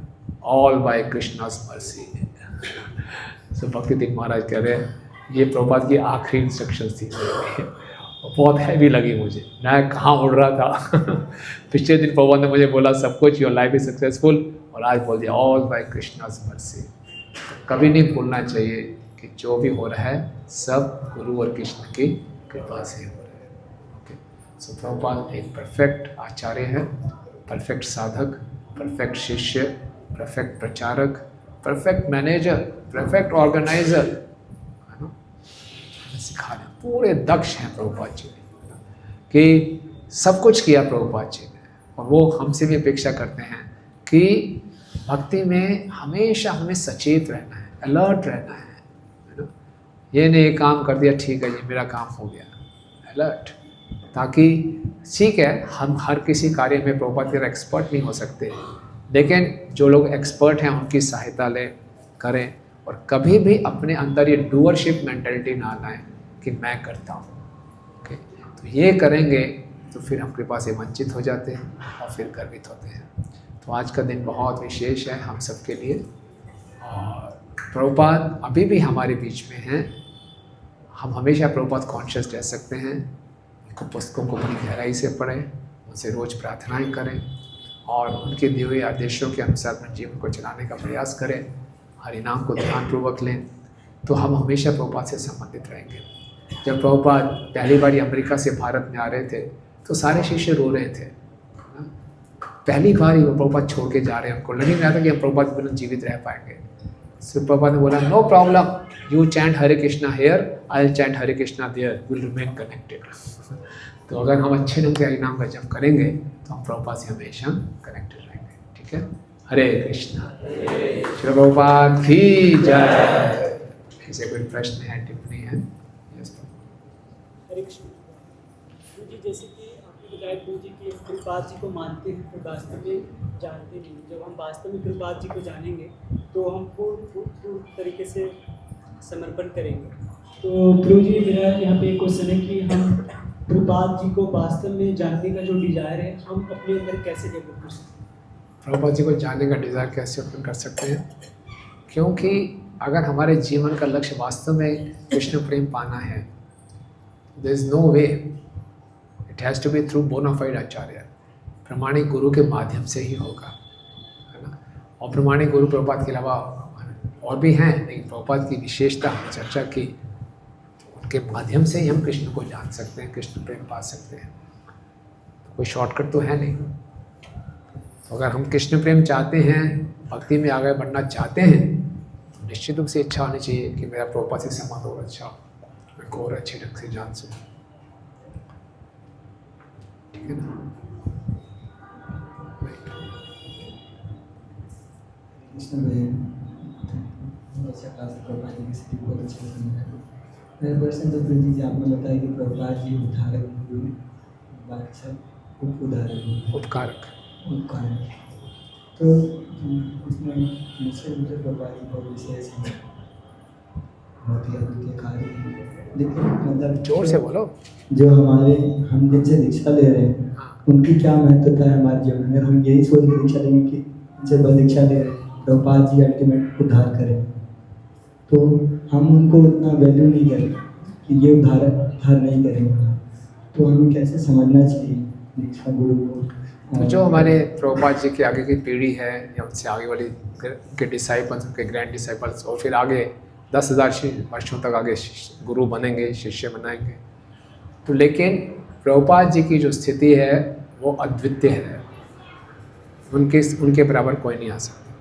ऑल बाय कृष्णाज मर्सी। सो भक्ति दीप महाराज कह रहे हैं ये प्रभुपाद की आखिरी इंस्ट्रक्शन थी। बहुत हैवी लगी मुझे, मैं कहाँ उड़ रहा था। पिछले दिन प्रभुपाद ने मुझे बोला सब कुछ योर लाइफ इज सक्सेसफुल, और आज बोल दिया ऑल बाय कृष्णाज मर्सी। कभी नहीं भूलना चाहिए कि जो भी हो रहा है सब गुरु और कृष्ण की कृपा से हो रहा है। ओके, सो प्रभुपाद एक परफेक्ट आचार्य है, परफेक्ट साधक, परफेक्ट शिष्य, परफेक्ट प्रचारक, परफेक्ट मैनेजर, परफेक्ट ऑर्गेनाइजर, है ना, सिखा रहे पूरे दक्ष हैं प्रभुपाद जी कि सब कुछ किया प्रभुपाद जी ने। और वो हमसे भी अपेक्षा करते हैं कि भक्ति में हमेशा हमें सचेत रहना है, अलर्ट रहना है ना। ये नहीं एक काम कर दिया ठीक है जी मेरा काम हो गया, अलर्ट। ताकि ठीक है हम हर किसी कार्य में प्रभुपाद की तरह एक्सपर्ट नहीं हो सकते, लेकिन जो लोग एक्सपर्ट हैं उनकी सहायता लें, करें, और कभी भी अपने अंदर ये डूअरशिप मेंटालिटी ना लाएं कि मैं करता हूँ। ओके, तो ये करेंगे तो फिर हम कृपा से वंचित हो जाते हैं और फिर गर्वित होते हैं। तो आज का दिन बहुत विशेष है हम सबके लिए, और प्रभुपाद अभी भी हमारे बीच में हैं। हम हमेशा प्रभुपाद कॉन्शियस रह सकते हैं। उनको पुस्तकों को बड़ी गहराई से पढ़ें, उनसे रोज़ प्रार्थनाएं करें और उनके दिए हुए आदेशों के अनुसार अपने जीवन को चलाने का प्रयास करें, हरिनाम को ध्यानपूर्वक लें, तो हम हमेशा प्रभुपाद से संबंधित रहेंगे। जब प्रभुपाद पहली बार अमेरिका से भारत में आ रहे थे तो सारे शिष्य रो रहे थे। पहली बार ही वो प्रभुपाद छोड़ के जा रहे हैं, उनको लग नहीं रहा था कि हम प्रभुपाद के बिना जीवित रह पाएंगे। तो प्रभुपाद ने बोला no problem, you chant Hare Krishna here, I will chant Hare Krishna there, will remain connected. तो अगर हम अच्छे ढंग से हरिनाम का जप करेंगे तो हम प्रभुपाद से हमेशा कनेक्टेड रहेंगे। ठीक है, हरे कृष्णा। श्री प्रभुपाद की जय। ऐसे कोई प्रश्न है, टिप्पणी है? हरे कृष्ण। गुरु जी जैसे कि आपने बताया गुरु जी कि कृपाल जी को मानते हैं पर वास्तव में जानते नहीं। जब हम वास्तव में कृपाल जी को जानेंगे तो हम पूर्ण तरीके से समर्पण करेंगे। तो गुरु जी मेरा यहाँ पे एक क्वेश्चन है कि हम कृपाल जी को वास्तव में जानने का जो डिजायर है हम अपने अंदर कैसे डेवलप कर सकते हैं? प्रभुपाद जी को जानने का डिज़ायर कैसे उत्पन्न कर सकते हैं? क्योंकि अगर हमारे जीवन का लक्ष्य वास्तव में कृष्ण प्रेम पाना है, there is no way, it has to be through bona fide acharya, प्रमाणिक गुरु के माध्यम से ही होगा, है ना। और प्रमाणिक गुरु प्रभुपाद के अलावा और भी हैं, लेकिन प्रभुपाद की विशेषता हमने चर्चा की, तो उनके माध्यम से ही हम कृष्ण को जान सकते हैं, कृष्ण प्रेम पा सकते हैं। तो कोई शॉर्टकट तो है नहीं। तो अगर हम कृष्ण प्रेम चाहते हैं, भक्ति में आगे बढ़ना चाहते हैं, तो निश्चित रूप से इच्छा होनी चाहिए कि मेरा प्रभुपाद से संबंध और अच्छा हो, मैं को और अच्छे ढंग से जान सकूँ। ठीक है ना? कृष्ण भाई बहुत अच्छा क्लास है, प्रभुपाद जी की स्थिति बहुत अच्छा है। मेरा क्वेश्चन तो प्रीति जी आपने बताया कि प्रभुपाद जी उद्धारक हुए, बाकी सब उदाहरण उपकारक। उपकारक। तो उसमें निश्चय रूप से प्रभुपाद जी को विशेष है, बहुत ही अद्वितीय कार्य है। लेकिन मतलब जोर से बोलो। जो हमारे हम जिनसे दीक्षा ले रहे हैं उनकी क्या महत्वता है हमारे जीवन में? हम यही सोच के दीक्षा लेंगे कि इनसे बल दीक्षा ले रहे हैं, प्रभुपाद जी अल्टीमेट उद्धार करें, तो हम उनको उतना वैल्यू नहीं करें कि ये उद्धार नहीं करेंगे। तो हमें कैसे समझना चाहिए दीक्षा गुरु को? तो जो हमारे प्रभुपाद जी के आगे की पीढ़ी है या उनसे आगे वाली के डिसाइपल्स, उनके ग्रैंड डिसाइपल्स, और फिर आगे 10,000 वर्षों तक आगे गुरु बनेंगे, शिष्य बनाएंगे, तो लेकिन प्रभुपाद जी की जो स्थिति है वो अद्वितीय है, उनके बराबर कोई नहीं आ सकता।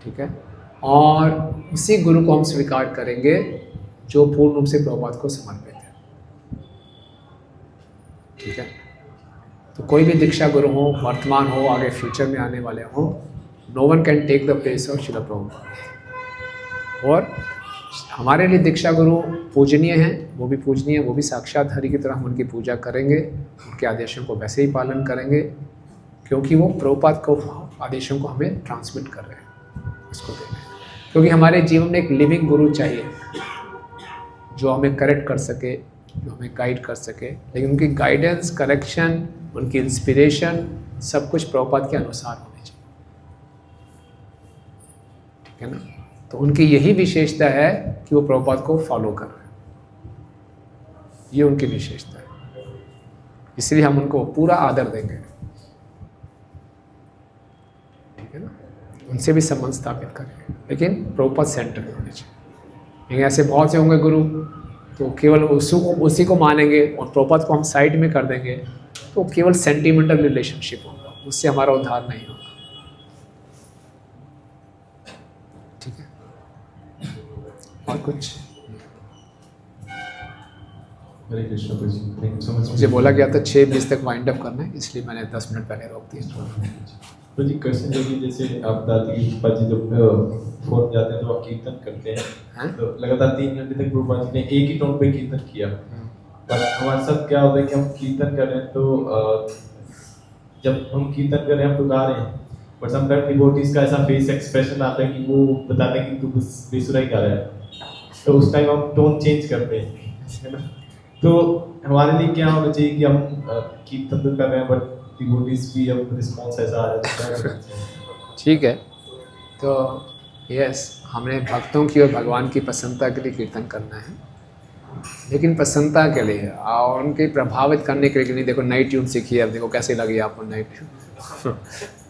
ठीक है, और उसी गुरु को हम स्वीकार करेंगे जो पूर्ण रूप से प्रभुपाद को समर्पित है। ठीक है, तो कोई भी दीक्षा गुरु हो, वर्तमान हो, आगे फ्यूचर में आने वाले हो, no one can take the place of Srila Prabhupada. और हमारे लिए दीक्षा गुरु पूजनीय हैं, वो भी पूजनीय, वो भी साक्षात हरि की तरह हम उनकी पूजा करेंगे, उनके आदेशों को वैसे ही पालन करेंगे, क्योंकि वो प्रभुपाद को आदेशों को हमें ट्रांसमिट कर रहे हैं, उसको दे रहे हैं। क्योंकि हमारे जीवन में एक लिविंग गुरु चाहिए, जो हमें करेक्ट कर सके, जो हमें गाइड कर सके, लेकिन उनकी गाइडेंस, करेक्शन, उनकी इंस्पिरेशन सब कुछ प्रभुपाद के अनुसार होनी चाहिए, ठीक है ना। तो उनकी यही विशेषता है कि वो प्रभुपाद को फॉलो कर रहे हैं, ये उनकी विशेषता है, इसलिए हम उनको पूरा आदर देंगे, ठीक है ना। उनसे भी संबंध स्थापित करेंगे, लेकिन प्रभुपाद सेंटर में होने चाहिए। लेकिन ऐसे बहुत से होंगे गुरु, तो केवल उसी को मानेंगे और प्रभुपाद को हम साइड में कर देंगे, तो केवल सेंटिमेंटल रिलेशनशिप होगा, उससे हमारा उद्धार नहीं होगा, ठीक है। और कुछ हरे कृष्ण प्रभु जी, थैंक यू सो मच। मुझे बोला गया था 6:20 तक वाइंड अप करना है, इसलिए मैंने 10 मिनट पहले रोक दिया। प्रभु जी क्वेश्चन है कि जैसे आप बताते हैं कि प्रभुपाद जी जब फोन जाते हैं तो आप कीर्तन करते हैं, तो लगातार 3 घंटे तक प्रभुपाद जी ने एक ही टोन पे कीर्तन किया। पर हमारे साथ क्या होता है कि हम कीर्तन कर रहे हैं, तो जब हम कीर्तन कर रहे हैं, हम तो गा रहे हैं, बट समटाइम डिवोटीज का ऐसा फेस एक्सप्रेशन आता है कि वो बताते हैं कि तू बस बेसुरा ही गा रहा है, तो उस टाइम हम टोन चेंज करते हैं, है ना। तो हमारे लिए क्या होना चाहिए कि हम कीर्तन तो कर रहे हैं, बट डिवोटीज भी अब रिस्पॉन्स ऐसा आ रहा है। ठीक है, तो यस, हमने भक्तों की और भगवान की प्रसन्नता के लिए कीर्तन करना है, लेकिन प्रसन्नता के लिए और उनके प्रभावित करने के लिए नहीं। देखो नई ट्यून सीखी है, अब देखो कैसी लगी आपको नई ट्यून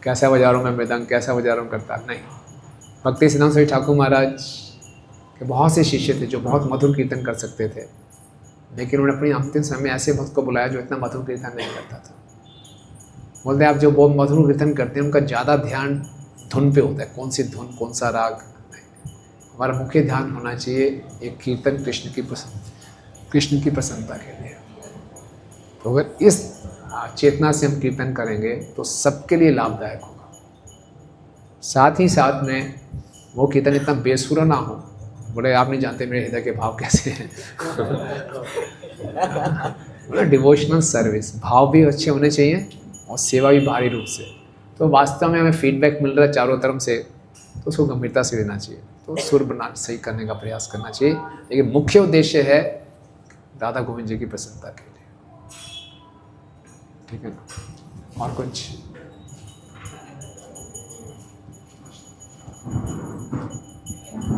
कैसा बजा रहा हूँ मैं मृदंग, कैसा बजा रहा हूँ करताल, नहीं। भक्ति सिद्धांत स्वामी ठाकुर महाराज के बहुत से शिष्य थे जो बहुत मधुर कीर्तन कर सकते थे, लेकिन उन्होंने अपनी अंतिम समय में ऐसे भक्त को बुलाया जो इतना मधुर कीर्तन नहीं करता था। बोलते आप जो बहुत मधुर कीर्तन करते हैं उनका ज़्यादा ध्यान धुन पे होता है, कौन सी धुन, कौन सा राग। हमारा मुख्य ध्यान होना चाहिए एक कीर्तन कृष्ण की प्रसन्नता के लिए। तो अगर इस चेतना से हम कीर्तन करेंगे तो सबके लिए लाभदायक होगा। साथ ही साथ में वो कीर्तन इतना बेसुरा ना हो, बोले आप नहीं जानते मेरे हृदय के भाव कैसे हैं बोले डिवोशनल सर्विस, भाव भी अच्छे होने चाहिए और सेवा भी बाहरी रूप से। तो वास्तव में हमें फीडबैक मिल रहा है चारों तरफ से, तो उसको गंभीरता से लेना चाहिए, तो सुर बना सही करने का प्रयास करना चाहिए। लेकिन मुख्य उद्देश्य है राधा गोविंद जी की प्रसन्नता के लिए, ठीक है ना। और कुछ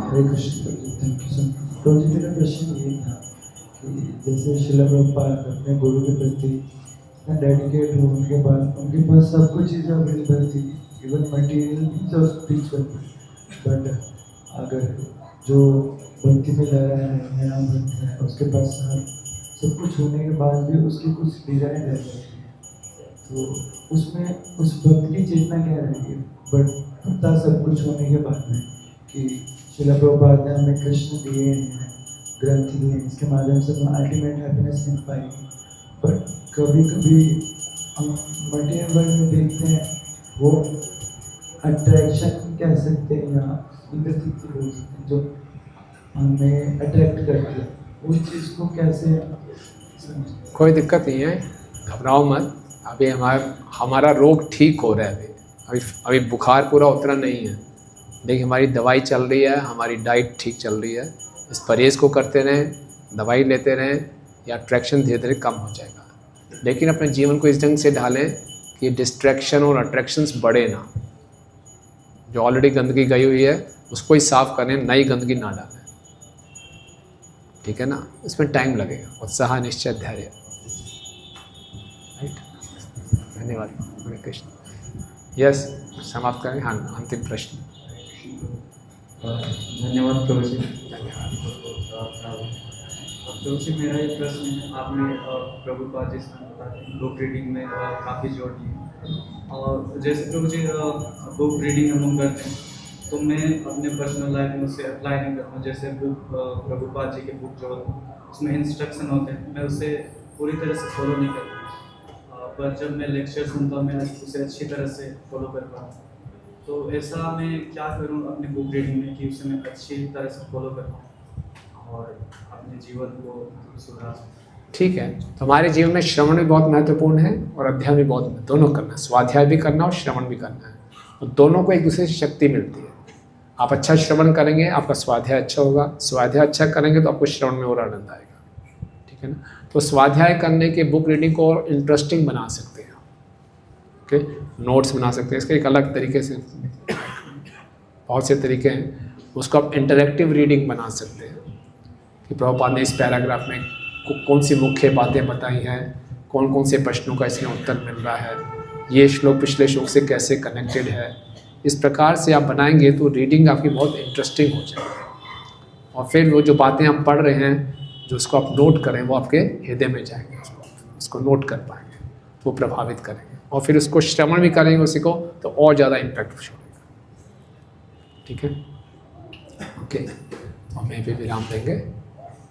Hare Krishna, thank you so much. तो जी मेरा प्रश्न ये था कि जैसे श्रील प्रभुपाद अपने गुरु के प्रति डेडिकेट हो, उनके पास सब कुछ चीज़ें अवेलेबल थी, इवन मटेरियल मीन्स और स्पिरिचुअल, बट अगर जो भक्ति में लगा है, नया भक्त है, उसके पास सब कुछ होने के बाद भी उसकी कुछ डिजाइन रह जाती है, तो उसमें उस भक्त की चेतना क्या रहेगी। बट पता सब कुछ होने के बाद में कि श्रील प्रभुपाद ने हमें कृष्ण दिए हैं, ग्रंथ दिए हैं, इसके माध्यम से हम अल्टीमेट हैप्पीनेस मिल पाएगी। बट कभी कभी हम मटेरियल वर्ल्ड में देखते हैं वो अट्रैक्शन कह सकते हैं या इंद्रजीत से बोल सकते हैं जो हमें अट्रैक्ट करती है, उस चीज़ को कैसे कोई दिक्कत नहीं है, घबराओ मत। अभी हमारा रोग ठीक हो रहा है, अभी बुखार पूरा उतरा नहीं है, देखिए हमारी दवाई चल रही है, हमारी डाइट ठीक चल रही है। इस परहेज़ को करते रहें, दवाई लेते रहें, या अट्रैक्शन धीरे धीरे कम हो जाएगा। लेकिन अपने जीवन को इस ढंग से ढालें कि डिस्ट्रैक्शन और अट्रैक्शंस बढ़े ना। जो ऑलरेडी गंदगी गई हुई है उसको ही साफ करें, नई गंदगी ना डालें, ठीक है ना। इसमें टाइम लगेगा, उत्साह, निश्चय, धैर्य। राइट, धन्यवाद। हरे कृष्ण। यस, समाप्त करें। हाँ, अंतिम प्रश्न। धन्यवाद प्रभु जी। प्रभु जी मेरा एक प्रश्न है, आपने प्रभुपाद जी बुक रीडिंग में काफ़ी जोर दिया, और जैसे प्रभु जी बुक रीडिंग हम लोग करते हैं तो मैं अपने पर्सनल लाइफ में उसे अप्लाई नहीं करता हूँ। जैसे बुक प्रभुपाद जी के बुक जो उसमें इंस्ट्रक्शन होते हैं, मैं उसे पूरी तरह से फॉलो नहीं करता, पर जब मैं लेक्चर सुनता हूँ मैं उसे अच्छी तरह से फॉलो कर पाता हूँ। तो ऐसा मैं क्या करूँ अपनी बुक रीडिंग में कि उसे मैं अच्छी तरह से फॉलो कर पाऊँ और अपने जीवन को सुधार। ठीक है, तो हमारे जीवन में श्रवण भी बहुत महत्वपूर्ण है और अध्ययन भी बहुत, दोनों करना है। स्वाध्याय भी करना और श्रवण भी करना है, और दोनों को एक दूसरे से शक्ति मिलती है। आप अच्छा श्रवण करेंगे, आपका स्वाध्याय अच्छा होगा, स्वाध्याय अच्छा करेंगे तो आपको श्रवण में और आनंद आएगा, ठीक है ना। तो स्वाध्याय करने के बुक रीडिंग को और इंटरेस्टिंग बना सकते हैं, ओके, नोट्स बना सकते हैं। इसके एक अलग तरीके से बहुत से तरीके हैं, उसको आप इंटरेक्टिव रीडिंग बना सकते हैं कि प्रभुपाद ने इस पैराग्राफ में कौन सी मुख्य बातें बताई हैं, कौन कौन से प्रश्नों का इसमें उत्तर मिल रहा है, ये श्लोक पिछले श्लोक से कैसे कनेक्टेड है। इस प्रकार से आप बनाएंगे तो रीडिंग आपकी बहुत इंटरेस्टिंग हो जाएगी, और फिर वो जो बातें हम पढ़ रहे हैं जो उसको आप नोट करें वो आपके हृदय में जाएंगे, उसको नोट कर पाएंगे, वो प्रभावित करेंगे, और फिर उसको श्रवण भी करेंगे उसी को तो और ज़्यादा इम्पैक्ट छोड़ेगा, ठीक है, ओके। तो हमें भी विराम देंगे।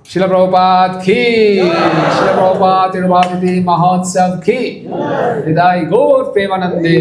श्रील प्रभुपाद की, श्रील प्रभुपाद तिरुभाव महोत्सव की, हृदय गौर प्रेमानंदे।